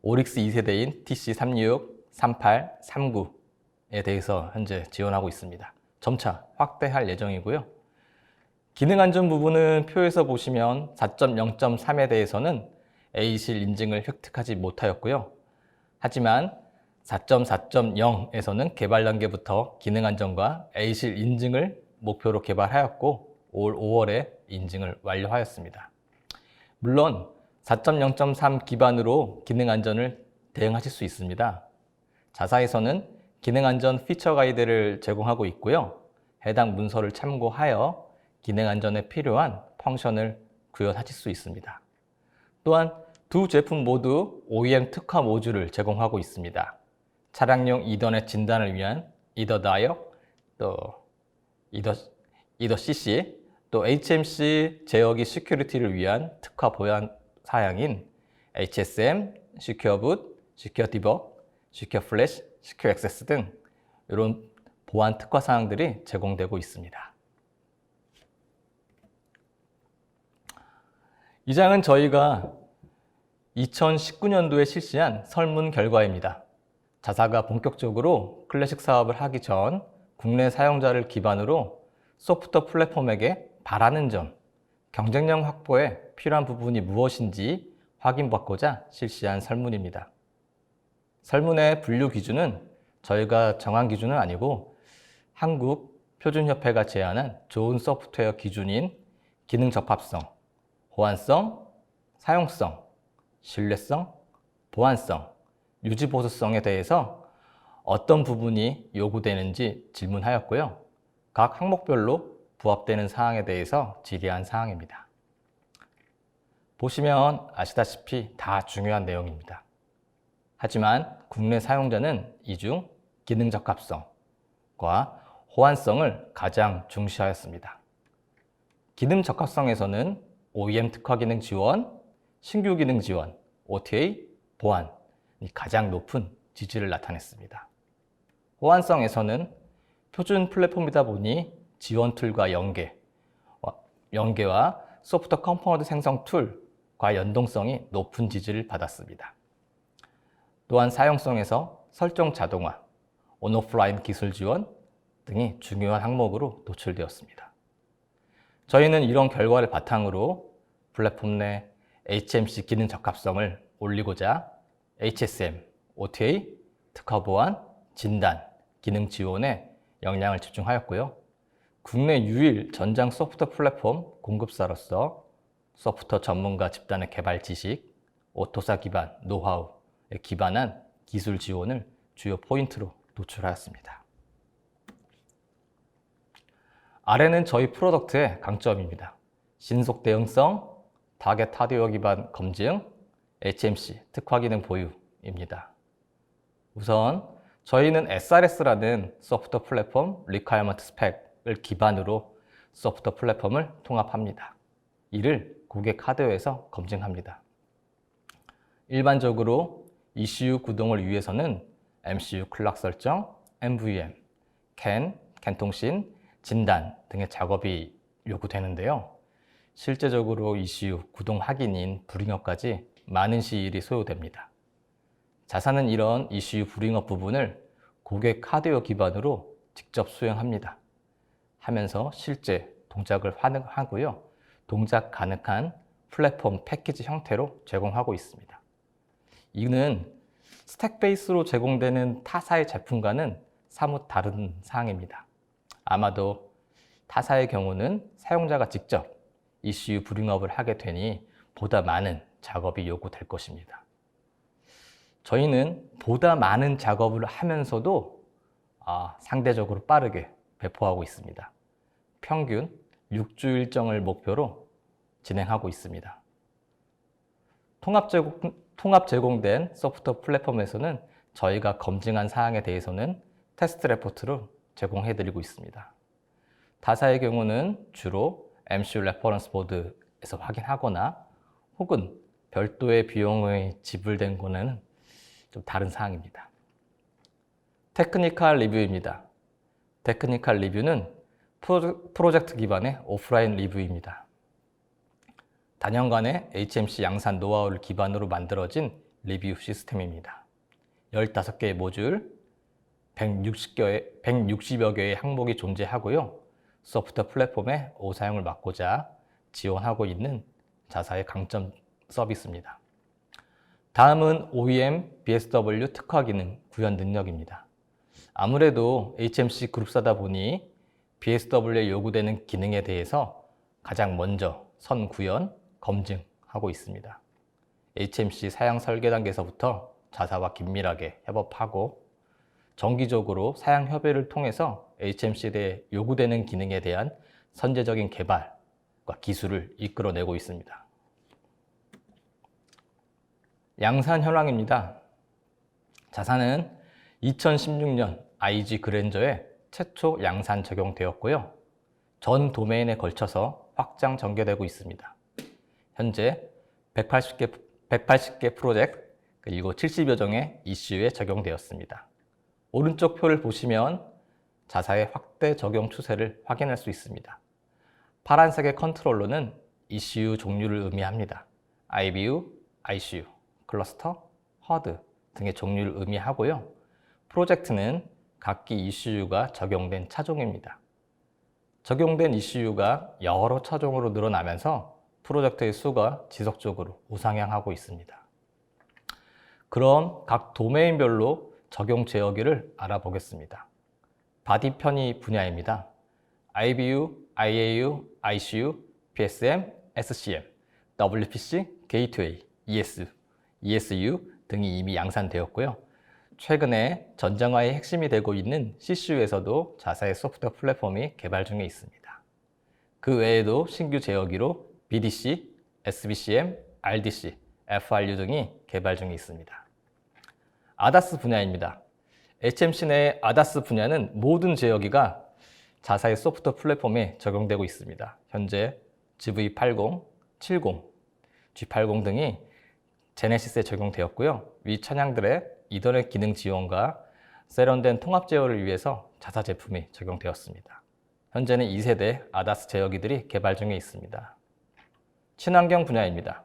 오릭스 2세대인 TC36, 38, 39에 대해서 현재 지원하고 있습니다. 점차 확대할 예정이고요. 기능 안전 부분은 표에서 보시면 4.0.3에 대해서는 ASIL 인증을 획득하지 못하였고요. 하지만 4.4.0에서는 개발 단계부터 기능 안전과 ASIL 인증을 목표로 개발하였고 올 5월에 인증을 완료하였습니다. 물론 4.0.3 기반으로 기능 안전을 대응하실 수 있습니다. 자사에서는 기능 안전 피처 가이드를 제공하고 있고요. 해당 문서를 참고하여 기능 안전에 필요한 펑션을 구현하실 수 있습니다. 또한 두 제품 모두 OEM 특화 모듈을 제공하고 있습니다. 차량용 이더넷 진단을 위한 이더 다이옥, 또 이더 CC, 또 HMC 제어기 시큐리티를 위한 특화 보안 사양인 HSM, 시큐어 붓, 시큐어 디버그, 시큐어 플래시, 시큐어 액세스 등 이런 보안 특화 사항들이 제공되고 있습니다. 이 장은 저희가 2019년도에 실시한 설문 결과입니다. 자사가 본격적으로 클래식 사업을 하기 전 국내 사용자를 기반으로 소프트웨어 플랫폼에게 바라는 점, 경쟁력 확보에 필요한 부분이 무엇인지 확인받고자 실시한 설문입니다. 설문의 분류 기준은 저희가 정한 기준은 아니고 한국표준협회가 제안한 좋은 소프트웨어 기준인 기능 적합성, 호환성, 사용성, 신뢰성, 보안성, 유지 보수성에 대해서 어떤 부분이 요구되는지 질문하였고요. 각 항목별로 부합되는 사항에 대해서 질의한 사항입니다. 보시면 아시다시피 다 중요한 내용입니다. 하지만 국내 사용자는 이 중 기능 적합성과 호환성을 가장 중시하였습니다. 기능 적합성에서는 OEM 특화 기능 지원, 신규 기능 지원, OTA, 보안이 가장 높은 지지를 나타냈습니다. 호환성에서는 표준 플랫폼이다 보니 지원 툴과 연계와 소프트웨어 컴포넌트 생성 툴과 연동성이 높은 지지를 받았습니다. 또한 사용성에서 설정 자동화, 온오프라인 기술 지원 등이 중요한 항목으로 노출되었습니다. 저희는 이런 결과를 바탕으로 플랫폼 내 HMC 기능 적합성을 올리고자 HSM, OTA, 특화 보안, 진단, 기능 지원에 역량을 집중하였고요. 국내 유일 전장 소프트웨어 플랫폼 공급사로서 소프트웨어 전문가 집단의 개발 지식, 오토사 기반 노하우에 기반한 기술 지원을 주요 포인트로 노출하였습니다. 아래는 저희 프로덕트의 강점입니다. 신속 대응성, 타겟 하드웨어 기반 검증, HMC 특화 기능 보유입니다. 우선 저희는 SRS라는 소프트웨어 플랫폼 리퀘어먼트 스펙을 기반으로 소프트웨어 플랫폼을 통합합니다. 이를 고객 하드웨어에서 검증합니다. 일반적으로 ECU 구동을 위해서는 MCU 클락 설정, MVM, CAN, 통신, 진단 등의 작업이 요구되는데요. 실제적으로 ECU 구동 확인인 불잉어까지 많은 시일이 소요됩니다. 자사는 이런 ECU 불잉어 부분을 고객 하드웨어 기반으로 직접 수행합니다. 하면서 실제 동작을 하고요. 동작 가능한 플랫폼 패키지 형태로 제공하고 있습니다. 이는 스택 베이스로 제공되는 타사의 제품과는 사뭇 다른 사항입니다. 아마도 타사의 경우는 사용자가 직접 ECU 불잉업을 하게 되니 보다 많은 작업이 요구될 것입니다. 저희는 보다 많은 작업을 하면서도 상대적으로 빠르게 배포하고 있습니다. 평균 6주 일정을 목표로 진행하고 있습니다. 통합 제공된 소프트웨어 플랫폼에서는 저희가 검증한 사항에 대해서는 테스트 레포트를 제공해드리고 있습니다. 타사의 경우는 주로 MCU 레퍼런스 보드에서 확인하거나 혹은 별도의 비용이 지불된 거는 좀 다른 사항입니다. 테크니컬 리뷰입니다. 테크니컬 리뷰는 프로젝트 기반의 오프라인 리뷰입니다. 단연간의 HMC 양산 노하우를 기반으로 만들어진 리뷰 시스템입니다. 15개의 모듈, 160여 개의 항목이 존재하고요. 소프트웨어 플랫폼의 오사용을 막고자 지원하고 있는 자사의 강점 서비스입니다. 다음은 OEM BSW 특화 기능 구현 능력입니다. 아무래도 HMC 그룹사다 보니 BSW에 요구되는 기능에 대해서 가장 먼저 선 구현, 검증하고 있습니다. HMC 사양 설계 단계에서부터 자사와 긴밀하게 협업하고 정기적으로 사양 협의를 통해서 HMC에 요구되는 기능에 대한 선제적인 개발과 기술을 이끌어내고 있습니다. 양산 현황입니다. 자사는 2016년 IG 그랜저에 최초 양산 적용되었고요. 전 도메인에 걸쳐서 확장 전개되고 있습니다. 현재 180개 프로젝트 그리고 70여 종의 이슈에 적용되었습니다. 오른쪽 표를 보시면 자사의 확대 적용 추세를 확인할 수 있습니다. 파란색의 컨트롤러는 ECU 종류를 의미합니다. IBU, ICU, 클러스터, 허드 등의 종류를 의미하고요. 프로젝트는 각기 ECU가 적용된 차종입니다. 적용된 ECU가 여러 차종으로 늘어나면서 프로젝트의 수가 지속적으로 우상향하고 있습니다. 그럼 각 도메인별로 적용 제어기를 알아보겠습니다. 바디 편의 분야입니다. IBU, IAU, ICU, PSM, SCM, WPC, 게이트웨이, ES, ESU 등이 이미 양산되었고요. 최근에 전장화의 핵심이 되고 있는 CCU에서도 자사의 소프트웨어 플랫폼이 개발 중에 있습니다. 그 외에도 신규 제어기로 BDC, SBCM, RDC, FRU 등이 개발 중에 있습니다. ADAS 분야입니다. HMC 내 ADAS 분야는 모든 제어기가 자사의 소프트웨어 플랫폼에 적용되고 있습니다. 현재 GV80, 70, G80 등이 제네시스에 적용되었고요. 위 차량들의 이더넷 기능 지원과 세련된 통합 제어를 위해서 자사 제품이 적용되었습니다. 현재는 2세대 ADAS 제어기들이 개발 중에 있습니다. 친환경 분야입니다.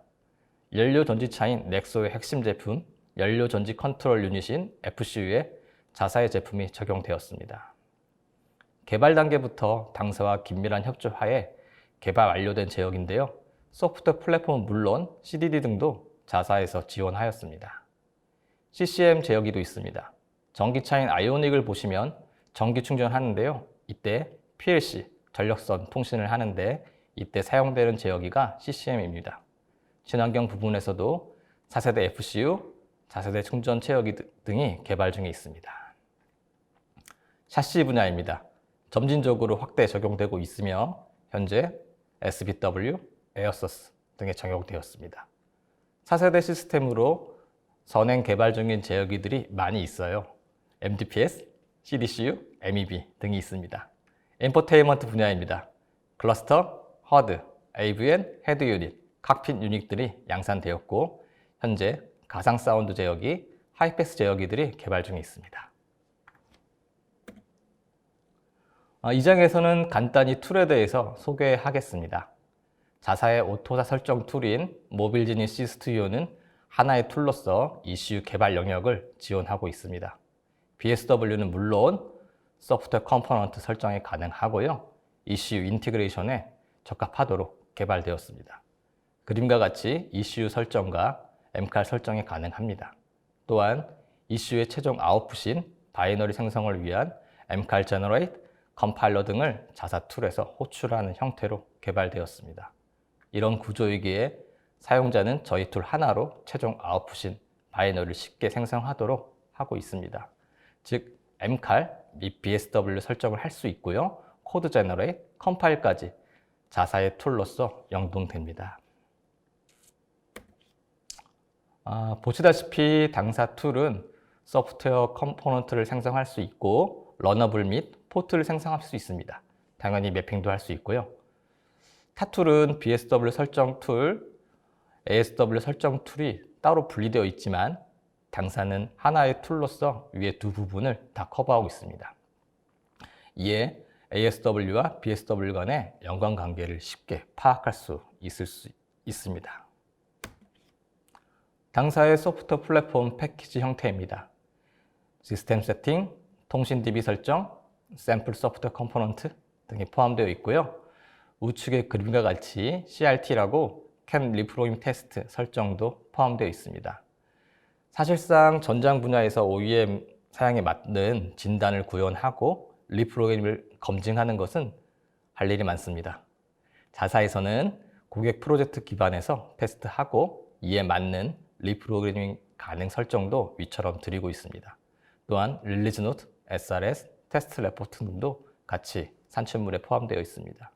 연료 전지차인 넥소의 핵심 제품, 연료 전지 컨트롤 유닛인 FCU에 자사의 제품이 적용되었습니다. 개발 단계부터 당사와 긴밀한 협조하에 개발 완료된 제어기인데요. 소프트웨어 플랫폼은 물론 CDD 등도 자사에서 지원하였습니다. CCM 제어기도 있습니다. 전기차인 아이오닉을 보시면 전기 충전하는데요. 이때 PLC, 전력선 통신을 하는데 이때 사용되는 제어기가 CCM입니다. 친환경 부분에서도 4세대 FCU, 4세대 충전 제어기 등이 개발 중에 있습니다. 샤시 분야입니다. 점진적으로 확대 적용되고 있으며 현재 SBW, 에어서스 등에 적용되었습니다. 4세대 시스템으로 선행 개발 중인 제어기들이 많이 있어요. MDPS, CDCU, MEB 등이 있습니다. 엔터테인먼트 분야입니다. 클러스터, 허드, AVN, 헤드 유닛, 칵핏 유닛들이 양산되었고 현재 가상 사운드 제어기, 하이패스 제어기들이 개발 중에 있습니다. 이 장에서는 간단히 툴에 대해서 소개하겠습니다. 자사의 오토사 설정 툴인 모빌지니 C 스튜디오는 하나의 툴로서 ECU 개발 영역을 지원하고 있습니다. BSW는 물론 소프트웨어 컴포넌트 설정이 가능하고요. ECU 인티그레이션에 적합하도록 개발되었습니다. 그림과 같이 ECU 설정과 MCAR 설정이 가능합니다. 또한 ECU의 최종 아웃풋인 바이너리 생성을 위한 MCAR Generate, 컴파일러 등을 자사 툴에서 호출하는 형태로 개발되었습니다. 이런 구조이기에 사용자는 저희 툴 하나로 최종 아웃풋인 바이너리를 쉽게 생성하도록 하고 있습니다. 즉, MCAR 및 BSW 설정을 할 수 있고요. 코드 제너레이트, 컴파일까지 자사의 툴로서 연동됩니다. 보시다시피 당사 툴은 소프트웨어 컴포넌트를 생성할 수 있고 러너블 및 포트를 생성할 수 있습니다. 당연히 매핑도 할 수 있고요. 타툴은 BSW 설정 툴, ASW 설정 툴이 따로 분리되어 있지만 당사는 하나의 툴로서 위의 두 부분을 다 커버하고 있습니다. 이에 ASW와 BSW 간의 연관관계를 쉽게 파악할 수 있습니다. 당사의 소프트웨어 플랫폼 패키지 형태입니다. 시스템 세팅, 통신 DB 설정, 샘플 소프트웨어 컴포넌트 등이 포함되어 있고요. 우측의 그림과 같이 CRT라고 CAN 리프로그래밍 테스트 설정도 포함되어 있습니다. 사실상 전장 분야에서 OEM 사양에 맞는 진단을 구현하고 리프로그래밍을 검증하는 것은 할 일이 많습니다. 자사에서는 고객 프로젝트 기반에서 테스트하고 이에 맞는 리프로그래밍 가능 설정도 위처럼 드리고 있습니다. 또한 릴리즈 노트, SRS, 테스트 레포트 등도 같이 산출물에 포함되어 있습니다.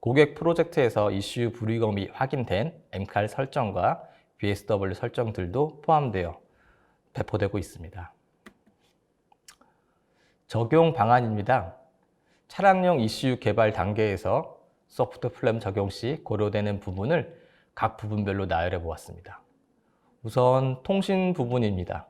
고객 프로젝트에서 이슈 불이검이 확인된 MCAR 설정과 BSW 설정들도 포함되어 배포되고 있습니다. 적용 방안입니다. 차량용 ECU 개발 단계에서 소프트 플랫폼 적용 시 고려되는 부분을 각 부분별로 나열해 보았습니다. 우선 통신 부분입니다.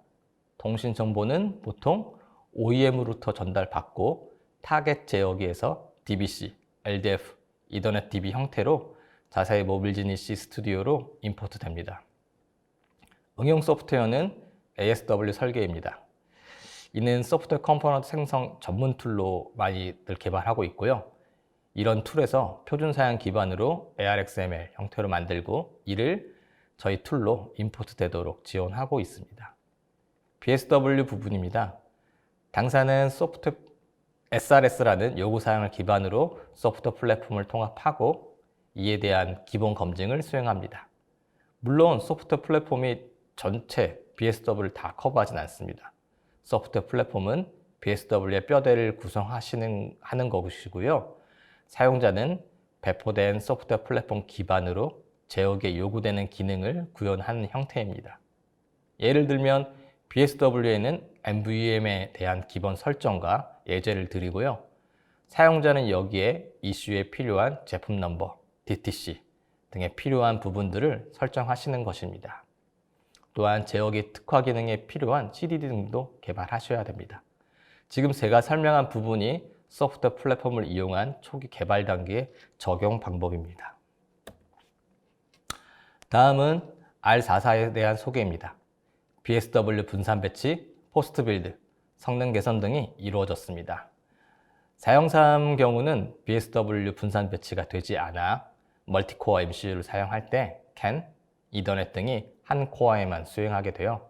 통신 정보는 보통 OEM으로부터 전달받고 타겟 제어기에서 DBC, LDF, 이더넷 DB 형태로 자사의 모빌지니 C 스튜디오로 임포트 됩니다. 응용 소프트웨어는 ASW 설계입니다. 이는 소프트웨어 컴포넌트 생성 전문 툴로 많이들 개발하고 있고요. 이런 툴에서 표준 사양 기반으로 ARXML 형태로 만들고 이를 저희 툴로 임포트 되도록 지원하고 있습니다. BSW 부분입니다. 당사는 소프트웨어 SRS라는 요구 사양을 기반으로 소프트웨어 플랫폼을 통합하고 이에 대한 기본 검증을 수행합니다. 물론 소프트웨어 플랫폼이 전체 BSW를 다 커버하진 않습니다. 소프트웨어 플랫폼은 BSW의 뼈대를 하는 것이고요. 사용자는 배포된 소프트웨어 플랫폼 기반으로 제어기에 요구되는 기능을 구현하는 형태입니다. 예를 들면 BSW에는 MVM에 대한 기본 설정과 예제를 드리고요. 사용자는 여기에 이슈에 필요한 제품 넘버, DTC 등에 필요한 부분들을 설정하시는 것입니다. 또한 제어기 특화 기능에 필요한 CDD 등도 개발하셔야 됩니다. 지금 제가 설명한 부분이 소프트웨어 플랫폼을 이용한 초기 개발 단계의 적용 방법입니다. 다음은 R44에 대한 소개입니다. BSW 분산 배치, 포스트 빌드, 성능 개선 등이 이루어졌습니다. 사용사의 경우는 BSW 분산 배치가 되지 않아 멀티코어 MCU를 사용할 때 CAN, 이더넷 등이 한 코어에만 수행하게 되어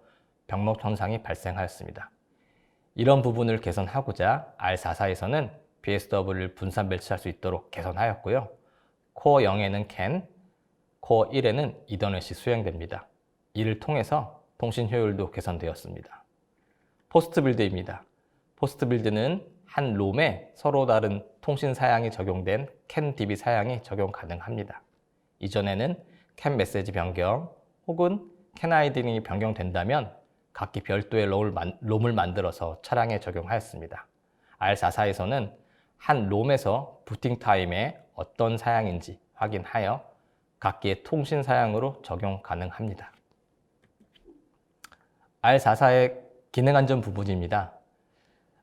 병목 현상이 발생하였습니다. 이런 부분을 개선하고자 R44에서는 BSW를 분산 배치할 수 있도록 개선하였고요. 코어 0에는 CAN, 코어 1에는 이더넷이 수행됩니다. 이를 통해서 통신 효율도 개선되었습니다. 포스트 빌드입니다. 포스트 빌드는 한 롬에 서로 다른 통신 사양이 적용된 CAN DB 사양이 적용 가능합니다. 이전에는 CAN 메시지 변경 혹은 CAN ID 등이 변경된다면 각기 별도의 롬을 만들어서 차량에 적용하였습니다. R44에서는 한 롬에서 부팅 타임에 어떤 사양인지 확인하여 각기의 통신 사양으로 적용 가능합니다. R44의 기능 안전 부분입니다.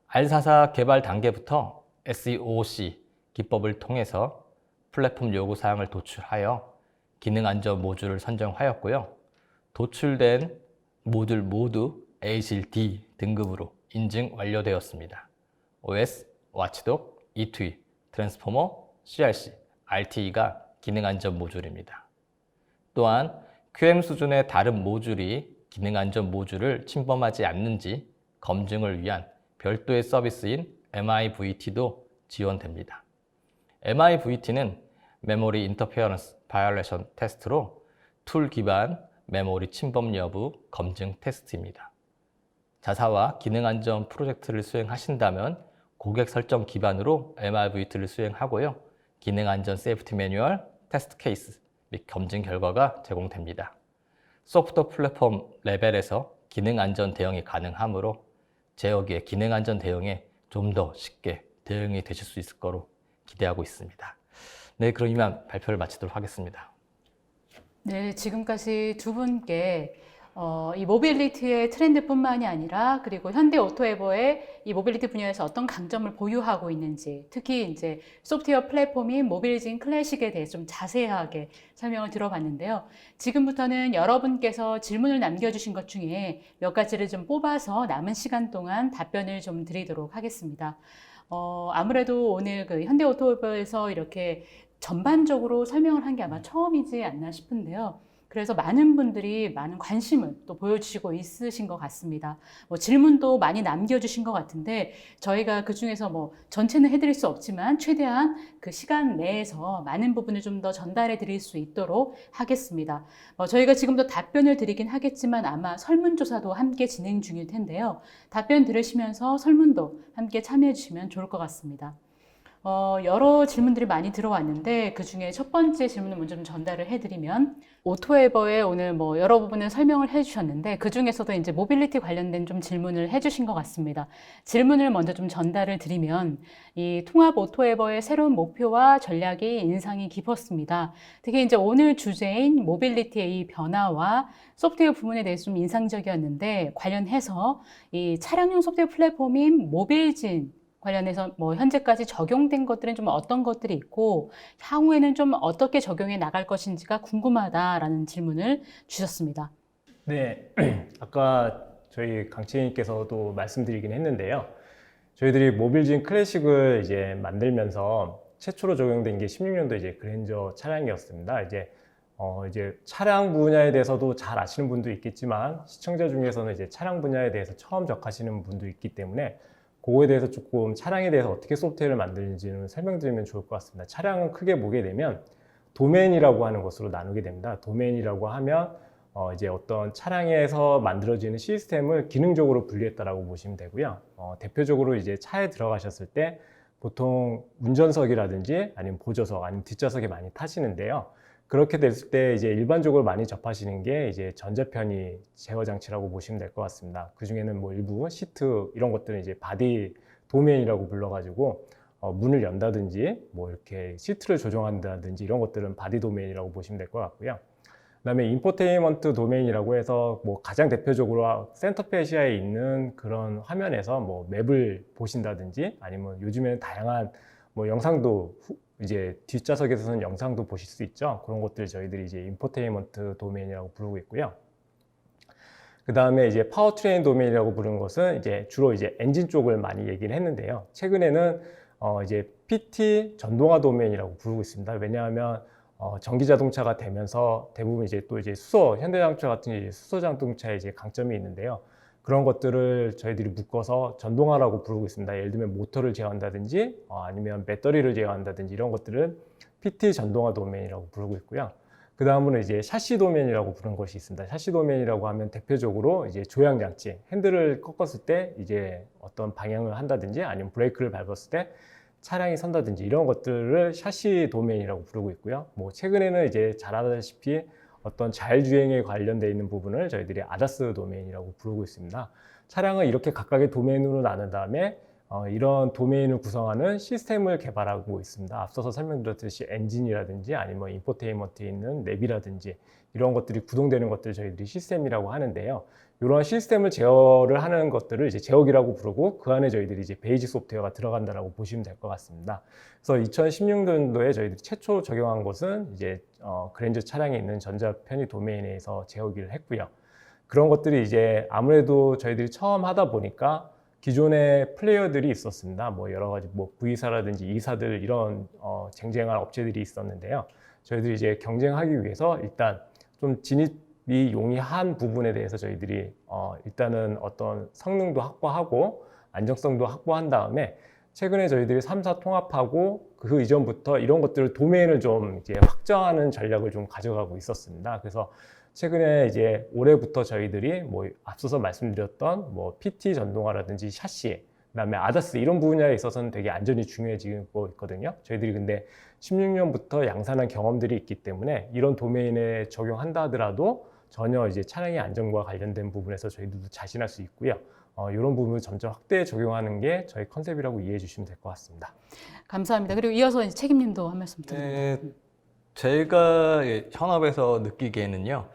R44 개발 단계부터 SEOC 기법을 통해서 플랫폼 요구사항을 도출하여 기능 안전 모듈을 선정하였고요. 도출된 모듈 모두 ASIL D 등급으로 인증 완료되었습니다. OS, 와치독, E2E, 트랜스포머, CRC, RTE가 기능 안전 모듈입니다. 또한 QM 수준의 다른 모듈이 기능 안전 모듈을 침범하지 않는지 검증을 위한 별도의 서비스인 MIVT도 지원됩니다. MIVT는 메모리 인터페어런스 바이올레이션 테스트로 툴 기반 메모리 침범 여부 검증 테스트입니다. 자사와 기능 안전 프로젝트를 수행하신다면 고객 설정 기반으로 MIVT를 수행하고요. 기능 안전 세이프티 매뉴얼, 테스트 케이스 및 검증 결과가 제공됩니다. 소프트웨어 플랫폼 레벨에서 기능 안전 대응이 가능하므로 제어기의 기능 안전 대응에 좀 더 쉽게 대응이 되실 수 있을 거로 기대하고 있습니다. 네, 그럼 이만 발표를 마치도록 하겠습니다. 네, 지금까지 두 분께 이 모빌리티의 트렌드뿐만이 아니라 그리고 현대 오토에버의 이 모빌리티 분야에서 어떤 강점을 보유하고 있는지, 특히 이제 소프트웨어 플랫폼인 모빌리진 클래식에 대해서 좀 자세하게 설명을 들어봤는데요. 지금부터는 여러분께서 질문을 남겨주신 것 중에 몇 가지를 좀 뽑아서 남은 시간 동안 답변을 좀 드리도록 하겠습니다. 아무래도 오늘 그 현대 오토에버에서 이렇게 전반적으로 설명을 한 게 아마 처음이지 않나 싶은데요. 그래서 많은 분들이 많은 관심을 또 보여주시고 있으신 것 같습니다. 질문도 많이 남겨주신 것 같은데 저희가 그 중에서 전체는 해드릴 수 없지만 최대한 그 시간 내에서 많은 부분을 좀 더 전달해 드릴 수 있도록 하겠습니다. 저희가 지금도 답변을 드리긴 하겠지만 아마 설문조사도 함께 진행 중일 텐데요. 답변 들으시면서 설문도 함께 참여해 주시면 좋을 것 같습니다. 여러 질문들이 많이 들어왔는데 그 중에 첫 번째 질문을 먼저 좀 전달을 해드리면 오토에버에 오늘 여러 부분을 설명을 해주셨는데 그 중에서도 이제 모빌리티 관련된 좀 질문을 해주신 것 같습니다. 질문을 먼저 좀 전달을 드리면 이 통합 오토에버의 새로운 목표와 전략이 인상이 깊었습니다. 특히 이제 오늘 주제인 모빌리티의 이 변화와 소프트웨어 부분에 대해서 좀 인상적이었는데 관련해서 이 차량용 소프트웨어 플랫폼인 모빌진 관련해서 현재까지 적용된 것들은 좀 어떤 것들이 있고 향후에는 좀 어떻게 적용해 나갈 것인지가 궁금하다라는 질문을 주셨습니다. 네, 아까 저희 강채인님께서도 말씀드리긴 했는데요. 저희들이 모빌진 클래식을 이제 만들면서 최초로 적용된 게 16년도 이제 그랜저 차량이었습니다. 이제 차량 분야에 대해서도 잘 아시는 분도 있겠지만 시청자 중에서는 이제 차량 분야에 대해서 처음 접하시는 분도 있기 때문에 그거에 대해서 조금 차량에 대해서 어떻게 소프트웨어를 만드는지는 설명드리면 좋을 것 같습니다. 차량은 크게 보게 되면 도메인이라고 하는 것으로 나누게 됩니다. 도메인이라고 하면 이제 어떤 차량에서 만들어지는 시스템을 기능적으로 분리했다라고 보시면 되고요. 대표적으로 이제 차에 들어가셨을 때 보통 운전석이라든지 아니면 보조석 아니면 뒷좌석에 많이 타시는데요. 그렇게 됐을 때 이제 일반적으로 많이 접하시는 게 이제 전자편의 제어 장치라고 보시면 될 것 같습니다. 그 중에는 일부 시트 이런 것들은 이제 바디 도메인이라고 불러가지고 문을 연다든지 이렇게 시트를 조정한다든지 이런 것들은 바디 도메인이라고 보시면 될 것 같고요. 그다음에 인포테인먼트 도메인이라고 해서 가장 대표적으로 센터페시아에 있는 그런 화면에서 맵을 보신다든지 아니면 요즘에는 다양한 영상도 이제 뒷좌석에서는 영상도 보실 수 있죠. 그런 것들 저희들이 이제 인포테인먼트 도메인이라고 부르고 있고요. 그 다음에 이제 파워트레인 도메인이라고 부르는 것은 이제 주로 이제 엔진 쪽을 많이 얘기를 했는데요. 최근에는 이제 PT 전동화 도메인이라고 부르고 있습니다. 왜냐하면 전기 자동차가 되면서 대부분 이제 또 이제 현대자동차 같은 이제 수소 자동차에 이제 강점이 있는데요. 그런 것들을 저희들이 묶어서 전동화라고 부르고 있습니다. 예를 들면 모터를 제어한다든지 아니면 배터리를 제어한다든지 이런 것들은 PT 전동화 도메인이라고 부르고 있고요. 그 다음으로 이제 샤시 도메인이라고 부르는 것이 있습니다. 샤시 도메인이라고 하면 대표적으로 이제 조향 장치, 핸들을 꺾었을 때 이제 어떤 방향을 한다든지 아니면 브레이크를 밟았을 때 차량이 선다든지 이런 것들을 샤시 도메인이라고 부르고 있고요. 최근에는 이제 잘 아다시피 어떤 자율주행에 관련되어 있는 부분을 저희들이 ADAS 도메인이라고 부르고 있습니다. 차량을 이렇게 각각의 도메인으로 나눈 다음에 이런 도메인을 구성하는 시스템을 개발하고 있습니다. 앞서서 설명드렸듯이 엔진이라든지 아니면 인포테인먼트에 있는 랩이라든지 이런 것들이 구동되는 것들을 저희들이 시스템이라고 하는데요. 이런 시스템을 제어를 하는 것들을 이제 제어기라고 부르고 그 안에 저희들이 이제 베이직 소프트웨어가 들어간다라고 보시면 될 것 같습니다. 그래서 2016년도에 저희들이 최초 적용한 것은 이제 그랜저 차량에 있는 전자 편의 도메인에서 제어기를 했고요. 그런 것들이 이제 아무래도 저희들이 처음 하다 보니까 기존의 플레이어들이 있었습니다. 뭐 여러 가지 뭐 V사라든지 E사들 이런 쟁쟁한 업체들이 있었는데요. 저희들이 이제 경쟁하기 위해서 일단 좀 진입이 용이한 부분에 대해서 저희들이 일단은 어떤 성능도 확보하고 안정성도 확보한 다음에 최근에 저희들이 3사 통합하고 그 이전부터 이런 것들을 도메인을 좀 이제 확정하는 전략을 좀 가져가고 있었습니다. 그래서 최근에 이제 올해부터 저희들이 뭐 앞서서 말씀드렸던 뭐 PT 전동화라든지 샤시, 그다음에 아다스 이런 분야에 있어서는 되게 안전이 중요해지고 있거든요. 저희들이 근데 16년부터 양산한 경험들이 있기 때문에 이런 도메인에 적용한다 하더라도 전혀 이제 차량의 안전과 관련된 부분에서 저희들도 자신할 수 있고요. 이런 부분을 점점 확대 적용하는 게 저희 컨셉이라고 이해해 주시면 될 것 같습니다. 감사합니다. 그리고 이어서 이제 책임님도 한 말씀 드립니다. 제가 현업에서 느끼기에는요,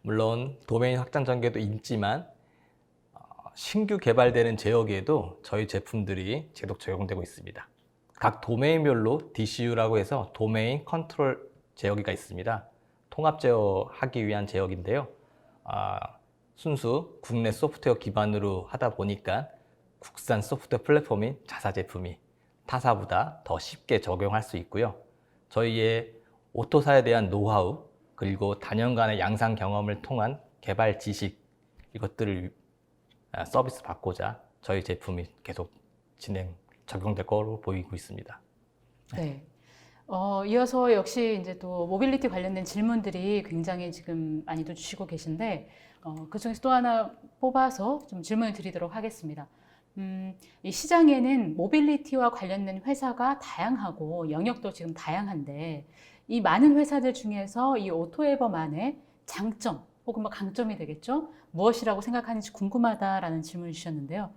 물론 도메인 확장 전개도 있지만 신규 개발되는 제어기에도 저희 제품들이 제독 적용되고 있습니다. 각 도메인별로 DCU라고 해서 도메인 컨트롤 제어기가 있습니다. 통합 제어하기 위한 제어기인데요. 순수 국내 소프트웨어 기반으로 하다 보니까 국산 소프트웨어 플랫폼인 자사 제품이 타사보다 더 쉽게 적용할 수 있고요. 저희의 오토사에 대한 노하우 그리고 단연간의 양산 경험을 통한 개발 지식 이것들을 서비스 받고자 저희 제품이 계속 적용될 거로 보이고 있습니다. 네. 이어서 역시 이제 또 모빌리티 관련된 질문들이 굉장히 지금 많이도 주시고 계신데 그 중에서 또 하나 뽑아서 좀 질문을 드리도록 하겠습니다. 이 시장에는 모빌리티와 관련된 회사가 다양하고 영역도 지금 다양한데 이 많은 회사들 중에서 이 오토에버만의 장점 혹은 뭐 강점이 되겠죠? 무엇이라고 생각하는지 궁금하다라는 질문을 주셨는데요.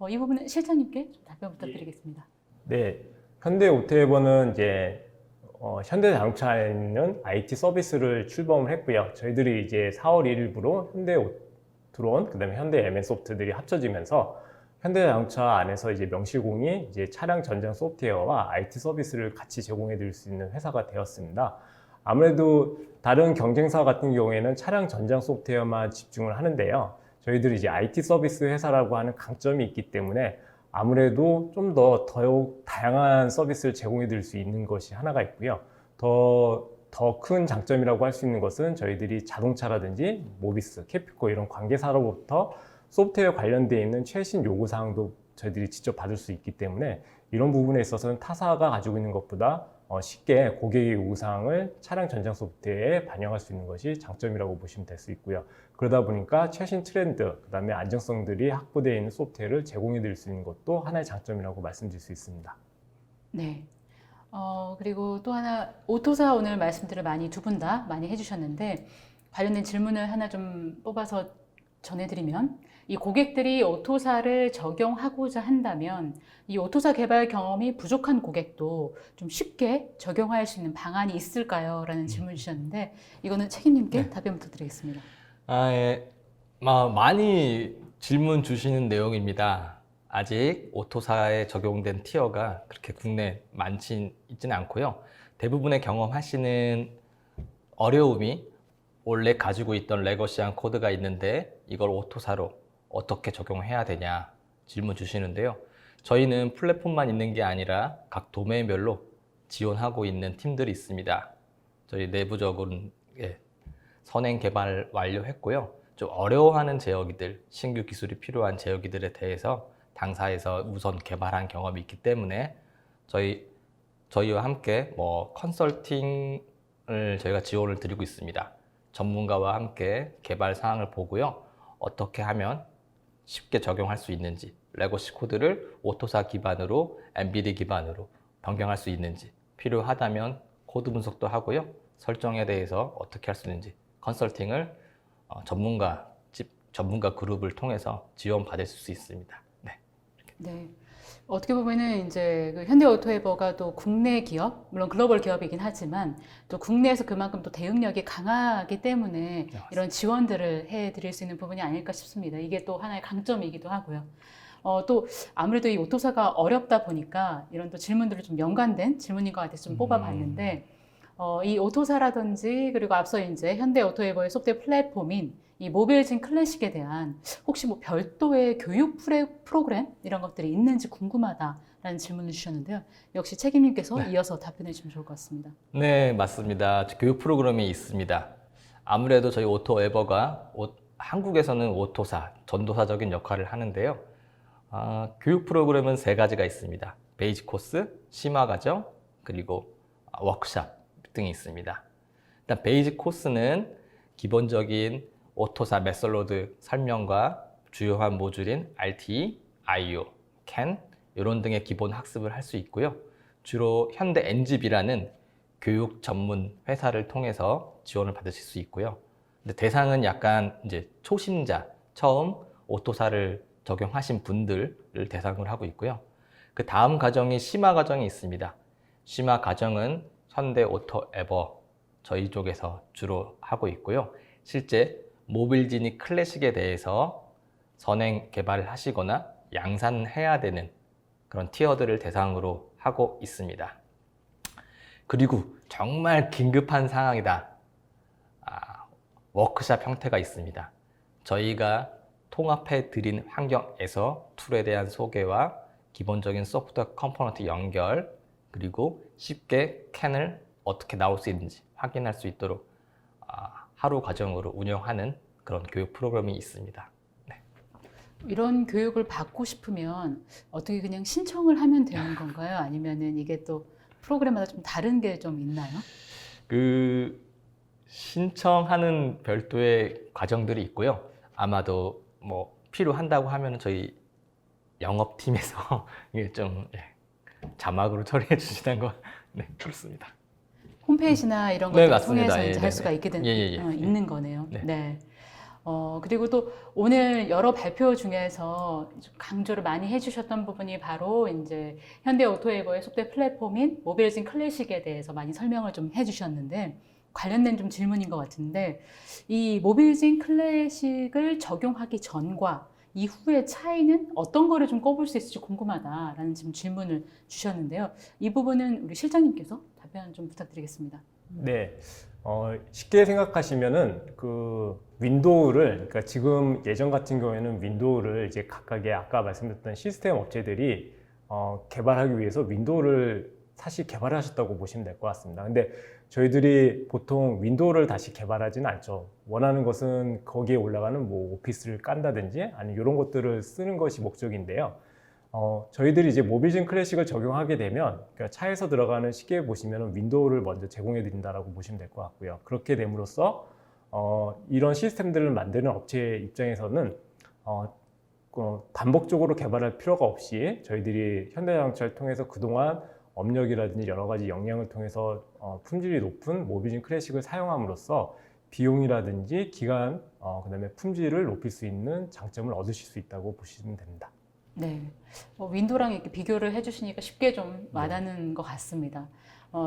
이 부분은 실장님께 좀 답변 부탁드리겠습니다. 네, 현대 오토에버는 이제 현대자동차에 있는 IT 서비스를 출범을 했고요. 저희들이 이제 4월 1일부로 현대오토론, 그다음에 현대 MN소프트들이 합쳐지면서 현대자동차 안에서 이제 명시공이 이제 차량 전장 소프트웨어와 IT 서비스를 같이 제공해 드릴 수 있는 회사가 되었습니다. 아무래도 다른 경쟁사 같은 경우에는 차량 전장 소프트웨어만 집중을 하는데요. 저희들이 이제 IT 서비스 회사라고 하는 강점이 있기 때문에 아무래도 좀 더욱 다양한 서비스를 제공해 드릴 수 있는 것이 하나가 있고요. 더 큰 장점이라고 할 수 있는 것은 저희들이 자동차라든지 모비스, 캐피코 이런 관계사로부터 소프트웨어 관련되어 있는 최신 요구사항도 저희들이 직접 받을 수 있기 때문에 이런 부분에 있어서는 타사가 가지고 있는 것보다 쉽게 고객의 요구사항을 차량 전장 소프트웨어에 반영할 수 있는 것이 장점이라고 보시면 될 수 있고요. 그러다 보니까 최신 트렌드, 그 다음에 안정성들이 확보되어 있는 소프트웨어를 제공해 드릴 수 있는 것도 하나의 장점이라고 말씀드릴 수 있습니다. 네. 그리고 또 하나, 오토사 오늘 말씀들을 두 분 다 많이 해주셨는데 관련된 질문을 하나 좀 뽑아서 전해드리면 이 고객들이 오토사를 적용하고자 한다면 이 오토사 개발 경험이 부족한 고객도 좀 쉽게 적용할 수 있는 방안이 있을까요? 라는 질문을 주셨는데 이거는 책임님께 답변 부탁드리겠습니다. 많이 질문 주시는 내용입니다. 아직 오토사에 적용된 티어가 그렇게 국내에 있지는 않고요. 대부분의 경험하시는 어려움이 원래 가지고 있던 레거시한 코드가 있는데 이걸 오토사로 어떻게 적용해야 되냐 질문 주시는데요. 저희는 플랫폼만 있는 게 아니라 각 도메인별로 지원하고 있는 팀들이 있습니다. 저희 내부적으로는 선행 개발 완료했고요. 좀 어려워하는 제어기들, 신규 기술이 필요한 제어기들에 대해서 당사에서 우선 개발한 경험이 있기 때문에 저희와 함께 컨설팅을 저희가 지원을 드리고 있습니다. 전문가와 함께 개발 사항을 보고요. 어떻게 하면 쉽게 적용할 수 있는지, 레거시 코드를 오토사 기반으로, 엔비디 기반으로 변경할 수 있는지, 필요하다면 코드 분석도 하고요. 설정에 대해서 어떻게 할 수 있는지 컨설팅을 전문가 그룹을 통해서 지원받을 수 있습니다. 네. 어떻게 보면은 이제 그 현대오토에버가 또 국내 기업, 물론 글로벌 기업이긴 하지만 또 국내에서 그만큼 또 대응력이 강하기 때문에 이런 지원들을 해드릴 수 있는 부분이 아닐까 싶습니다. 이게 또 하나의 강점이기도 하고요. 또 아무래도 이 오토사가 어렵다 보니까 이런 또 질문들을 좀 연관된 질문인 것 같아서 좀 뽑아봤는데 이 오토사라든지 그리고 앞서 이제 현대오토에버의 소프트웨어 플랫폼인 이 모빌진 클래식에 대한 혹시 뭐 별도의 교육 프로그램 이런 것들이 있는지 궁금하다라는 질문을 주셨는데요. 역시 책임님께서 이어서 답변해 주시면 좋을 것 같습니다. 네, 맞습니다. 교육 프로그램이 있습니다. 아무래도 저희 오토에버가 한국에서는 오토사, 전도사적인 역할을 하는데요. 교육 프로그램은 세 가지가 있습니다. 베이직 코스, 심화 과정, 그리고 워크샵 등이 있습니다. 일단 베이직 코스는 기본적인 오토사 메설로드 설명과 주요한 모듈인 RT, IO, CAN 이런 등의 기본 학습을 할 수 있고요. 주로 현대 NGB라는 교육 전문 회사를 통해서 지원을 받으실 수 있고요. 근데 대상은 약간 이제 초심자, 처음 오토사를 적용하신 분들을 대상으로 하고 있고요. 그 다음 과정이 심화 과정이 있습니다. 심화 과정은 현대 오토에버 저희 쪽에서 주로 하고 있고요. 실제 모빌지니 클래식에 대해서 선행 개발을 하시거나 양산해야 되는 그런 티어들을 대상으로 하고 있습니다. 그리고 정말 긴급한 상황이다. 워크샵 형태가 있습니다. 저희가 통합해 드린 환경에서 툴에 대한 소개와 기본적인 소프트웨어 컴포넌트 연결, 그리고 쉽게 캔을 어떻게 나올 수 있는지 확인할 수 있도록 하루 과정으로 운영하는 그런 교육 프로그램이 있습니다. 네. 이런 교육을 받고 싶으면 어떻게 그냥 신청을 하면 되는 건가요? 아니면은 이게 또 프로그램마다 좀 다른 게 좀 있나요? 그 신청하는 별도의 과정들이 있고요. 아마도 뭐 필요한다고 하면 저희 영업팀에서 이게 좀 자막으로 처리해 주시는 거 네, 그렇습니다. 홈페이지나 이런 네, 것들 맞습니다. 통해서 예, 이제 네, 할 수가 네. 있게 예. 있는 거네요. 네. 네. 그리고 또 오늘 여러 발표 중에서 좀 강조를 많이 해주셨던 부분이 바로 이제 현대오토에버의 소프트웨어 플랫폼인 모빌진 클래식에 대해서 많이 설명을 좀 해주셨는데 관련된 좀 질문인 것 같은데 이 모빌진 클래식을 적용하기 전과 이후의 차이는 어떤 거를 좀 꼽을 수 있을지 궁금하다라는 지금 질문을 주셨는데요. 이 부분은 우리 실장님께서 답변 좀 부탁드리겠습니다. 네, 쉽게 생각하시면은 그 윈도우를, 그러니까 지금 예전 같은 경우에는 윈도우를 이제 각각의 아까 말씀드렸던 시스템 업체들이 개발하기 위해서 윈도우를 사실 개발하셨다고 보시면 될 것 같습니다. 근데 저희들이 보통 윈도우를 다시 개발하지는 않죠. 원하는 것은 거기에 올라가는 뭐 오피스를 깐다든지 아니면 이런 것들을 쓰는 것이 목적인데요. 저희들이 이제 모빌진 클래식을 적용하게 되면 그러니까 차에서 들어가는 시계에 보시면 윈도우를 먼저 제공해 드린다라고 보시면 될 것 같고요. 그렇게 됨으로써 이런 시스템들을 만드는 업체 입장에서는 반복적으로 개발할 필요가 없이 저희들이 현대자동차를 통해서 그동안 업력이라든지 여러 가지 역량을 통해서 품질이 높은 모빌진 클래식을 사용함으로써 비용이라든지 기간, 그다음에 품질을 높일 수 있는 장점을 얻으실 수 있다고 보시면 됩니다. 네, 윈도우랑 이렇게 비교를 해주시니까 쉽게 좀 와닿는 것 같습니다.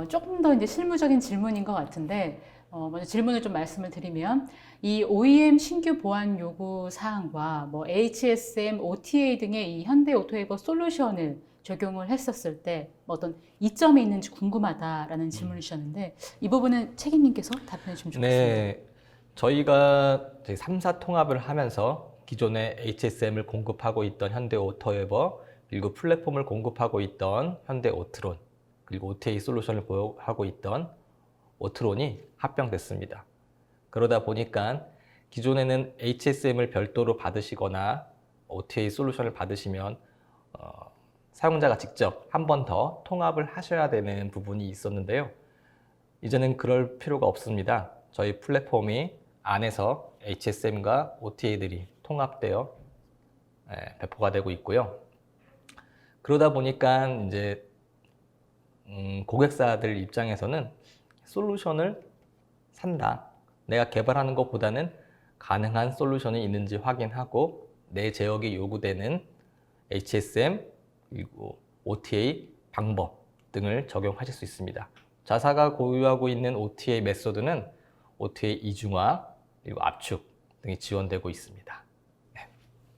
조금 더 이제 실무적인 질문인 것 같은데, 먼저 질문을 좀 말씀을 드리면, 이 OEM 신규 보안 요구 사항과 뭐 HSM, OTA 등의 이 현대 오토에버 솔루션을 적용을 했었을 때 어떤 이점이 있는지 궁금하다라는 질문을 주셨는데, 이 부분은 책임님께서 답변해 주시면 좋겠습니다. 네, 저희가 3사 통합을 하면서 기존에 HSM을 공급하고 있던 현대 오토에버, 그리고 플랫폼을 공급하고 있던 현대 오트론, 그리고 OTA 솔루션을 보유하고 있던 오트론이 합병됐습니다. 그러다 보니까 기존에는 HSM을 별도로 받으시거나 OTA 솔루션을 받으시면 사용자가 직접 한 번 더 통합을 하셔야 되는 부분이 있었는데요. 이제는 그럴 필요가 없습니다. 저희 플랫폼이 안에서 HSM과 OTA들이 통합되어 배포가 되고 있고요. 그러다 보니까 이제 고객사들 입장에서는 솔루션을 산다. 내가 개발하는 것보다는 가능한 솔루션이 있는지 확인하고 내 제역이 요구되는 HSM 그리고 OTA 방법 등을 적용하실 수 있습니다. 자사가 보유하고 있는 OTA 메소드는 OTA 이중화 그리고 압축 등이 지원되고 있습니다.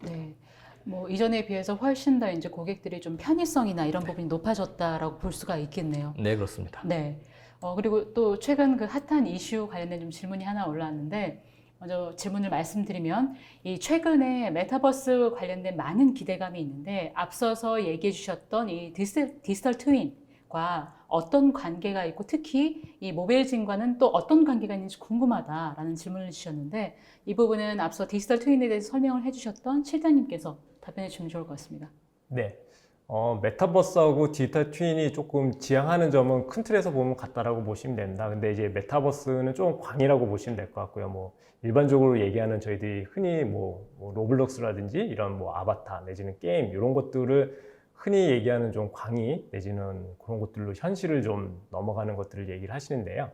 네. 뭐 이전에 비해서 훨씬 더 이제 고객들이 좀 편의성이나 이런 부분이 높아졌다라고 볼 수가 있겠네요. 네, 그렇습니다. 네. 그리고 또 최근 그 핫한 이슈 관련된 좀 질문이 하나 올라왔는데, 먼저 질문을 말씀드리면, 이 최근에 메타버스 관련된 많은 기대감이 있는데, 앞서서 얘기해 주셨던 이 디지털 트윈과 어떤 관계가 있고, 특히 이 모빌진과는 또 어떤 관계가 있는지 궁금하다라는 질문을 주셨는데, 이 부분은 앞서 디지털 트윈에 대해서 설명을 해주셨던 실장님께서 답변해 주시면 좋을 것 같습니다. 네. 메타버스하고 디지털 트윈이 조금 지향하는 점은 큰 틀에서 보면 같다라고 보시면 됩니다. 근데 이제 메타버스는 좀 광이라고 보시면 될 것 같고요. 뭐 일반적으로 얘기하는 저희들이 흔히 뭐 로블록스라든지 이런 뭐 아바타 내지는 게임 이런 것들을 흔히 얘기하는 좀 광이 내지는 그런 것들로 현실을 좀 넘어가는 것들을 얘기를 하시는데요.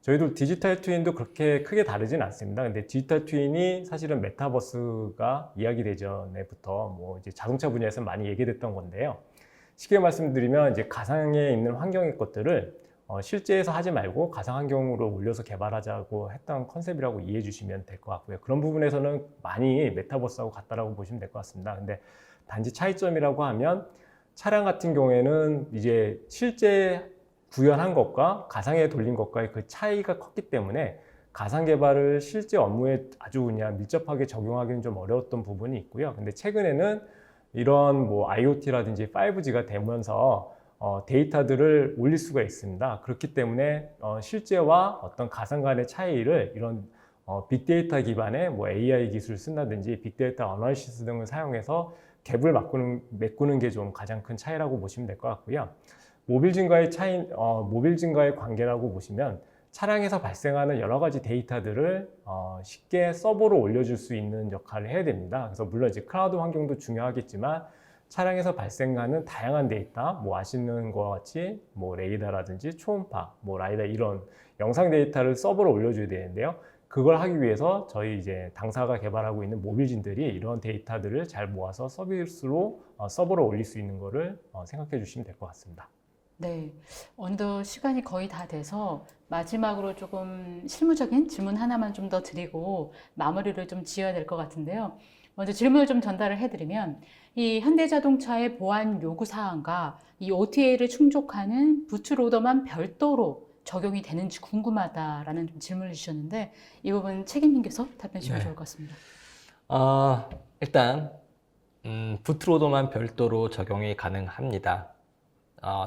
저희도 디지털 트윈도 그렇게 크게 다르진 않습니다. 근데 디지털 트윈이 사실은 메타버스가 이야기되기 전에부터 뭐 이제 자동차 분야에서 많이 얘기됐던 건데요. 쉽게 말씀드리면 이제 가상에 있는 환경의 것들을 실제에서 하지 말고 가상 환경으로 올려서 개발하자고 했던 컨셉이라고 이해해 주시면 될 것 같고요. 그런 부분에서는 많이 메타버스하고 같다라고 보시면 될 것 같습니다. 근데 단지 차이점이라고 하면 차량 같은 경우에는 이제 실제 구현한 것과 가상에 돌린 것과의 그 차이가 컸기 때문에 가상 개발을 실제 업무에 아주 그냥 밀접하게 적용하기는 좀 어려웠던 부분이 있고요. 근데 최근에는 이런 뭐 IoT라든지 5G가 되면서 데이터들을 올릴 수가 있습니다. 그렇기 때문에 실제와 어떤 가상 간의 차이를 이런 빅데이터 기반의 뭐 AI 기술을 쓴다든지 빅데이터 어널리시스 등을 사용해서 갭을 메꾸는 게 좀 가장 큰 차이라고 보시면 될 것 같고요. 모빌진과의 관계라고 보시면 차량에서 발생하는 여러 가지 데이터들을 쉽게 서버로 올려줄 수 있는 역할을 해야 됩니다. 그래서 물론 이제 클라우드 환경도 중요하겠지만 차량에서 발생하는 다양한 데이터, 뭐 아시는 것과 같이 뭐 레이더라든지 초음파, 뭐 라이다 이런 영상 데이터를 서버로 올려줘야 되는데요. 그걸 하기 위해서 저희 이제 당사가 개발하고 있는 모빌진들이 이런 데이터들을 잘 모아서 서비스로 서버로 올릴 수 있는 거를 생각해 주시면 될 것 같습니다. 네, 어느덧 시간이 거의 다 돼서 마지막으로 조금 실무적인 질문 하나만 좀 더 드리고 마무리를 좀 지어야 될 것 같은데요. 먼저 질문을 좀 전달을 해드리면, 이 현대자동차의 보안 요구 사항과 이 OTA를 충족하는 부트로더만 별도로 적용이 되는지 궁금하다라는 좀 질문을 주셨는데, 이 부분 책임님께서 답변해 주시면 네. 좋을 것 같습니다. 일단 부트로더만 별도로 적용이 가능합니다.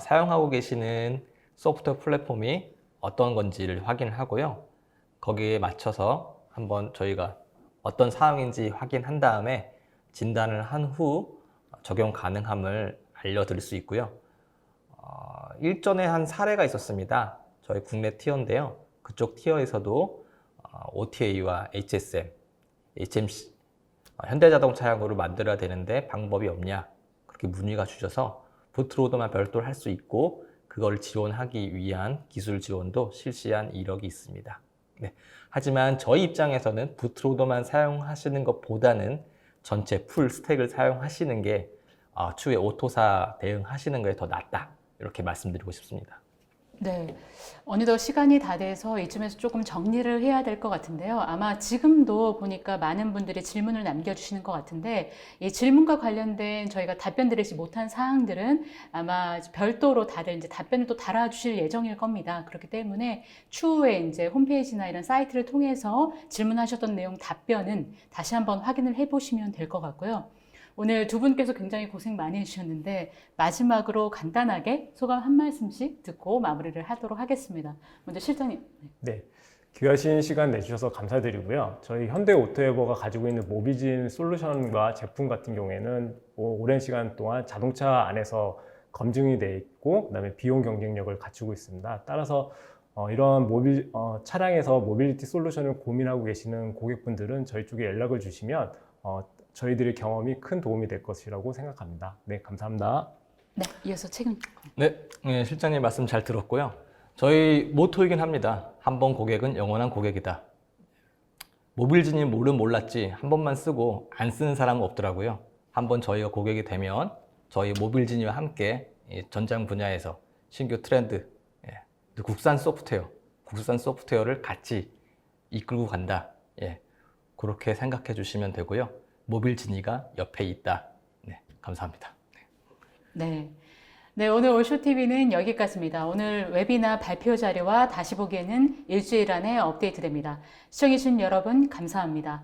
사용하고 계시는 소프트웨어 플랫폼이 어떤 건지를 확인하고요. 거기에 맞춰서 한번 저희가 어떤 사항인지 확인한 다음에 진단을 한 후 적용 가능함을 알려드릴 수 있고요. 일전에 한 사례가 있었습니다. 저희 국내 티어인데요. 그쪽 티어에서도 OTA와 HSM, HMC, 현대자동차용으로 만들어야 되는데 방법이 없냐 그렇게 문의가 주셔서 부트로더만 별도로 할 수 있고 그걸 지원하기 위한 기술 지원도 실시한 이력이 있습니다. 네. 하지만 저희 입장에서는 부트로더만 사용하시는 것보다는 전체 풀 스택을 사용하시는 게 추후에 오토사 대응하시는 거에 더 낫다 이렇게 말씀드리고 싶습니다. 네, 어느덧 시간이 다 돼서 이쯤에서 조금 정리를 해야 될 것 같은데요. 아마 지금도 보니까 많은 분들이 질문을 남겨주시는 것 같은데, 이 질문과 관련된 저희가 답변 드리지 못한 사항들은 아마 별도로 다른 이제 답변을 또 달아주실 예정일 겁니다. 그렇기 때문에 추후에 이제 홈페이지나 이런 사이트를 통해서 질문하셨던 내용 답변은 다시 한번 확인을 해보시면 될 것 같고요. 오늘 두 분께서 굉장히 고생 많이 해주셨는데 마지막으로 간단하게 소감 한 말씀씩 듣고 마무리를 하도록 하겠습니다. 먼저 실장님. 네, 귀하신 시간 내주셔서 감사드리고요. 저희 현대오토에버가 가지고 있는 모비진 솔루션과 제품 같은 경우에는 오랜 시간 동안 자동차 안에서 검증이 돼 있고 그다음에 비용 경쟁력을 갖추고 있습니다. 따라서 이런 차량에서 모빌리티 솔루션을 고민하고 계시는 고객분들은 저희 쪽에 연락을 주시면 저희들의 경험이 큰 도움이 될 것이라고 생각합니다. 네, 감사합니다. 네, 이어서 책임. 네, 실장님 말씀 잘 들었고요. 저희 모토이긴 합니다. 한 번 고객은 영원한 고객이다. 모빌진이 몰랐지 한 번만 쓰고 안 쓰는 사람은 없더라고요. 한번 저희가 고객이 되면 저희 모빌진이와 함께 이 전장 분야에서 신규 트렌드, 국산 소프트웨어를 같이 이끌고 간다. 그렇게 생각해 주시면 되고요. 모빌진이가 옆에 있다. 네, 감사합니다. 네. 네, 오늘 올쇼TV는 여기까지입니다. 오늘 웹이나 발표 자료와 다시 보기에는 일주일 안에 업데이트됩니다. 시청해주신 여러분 감사합니다.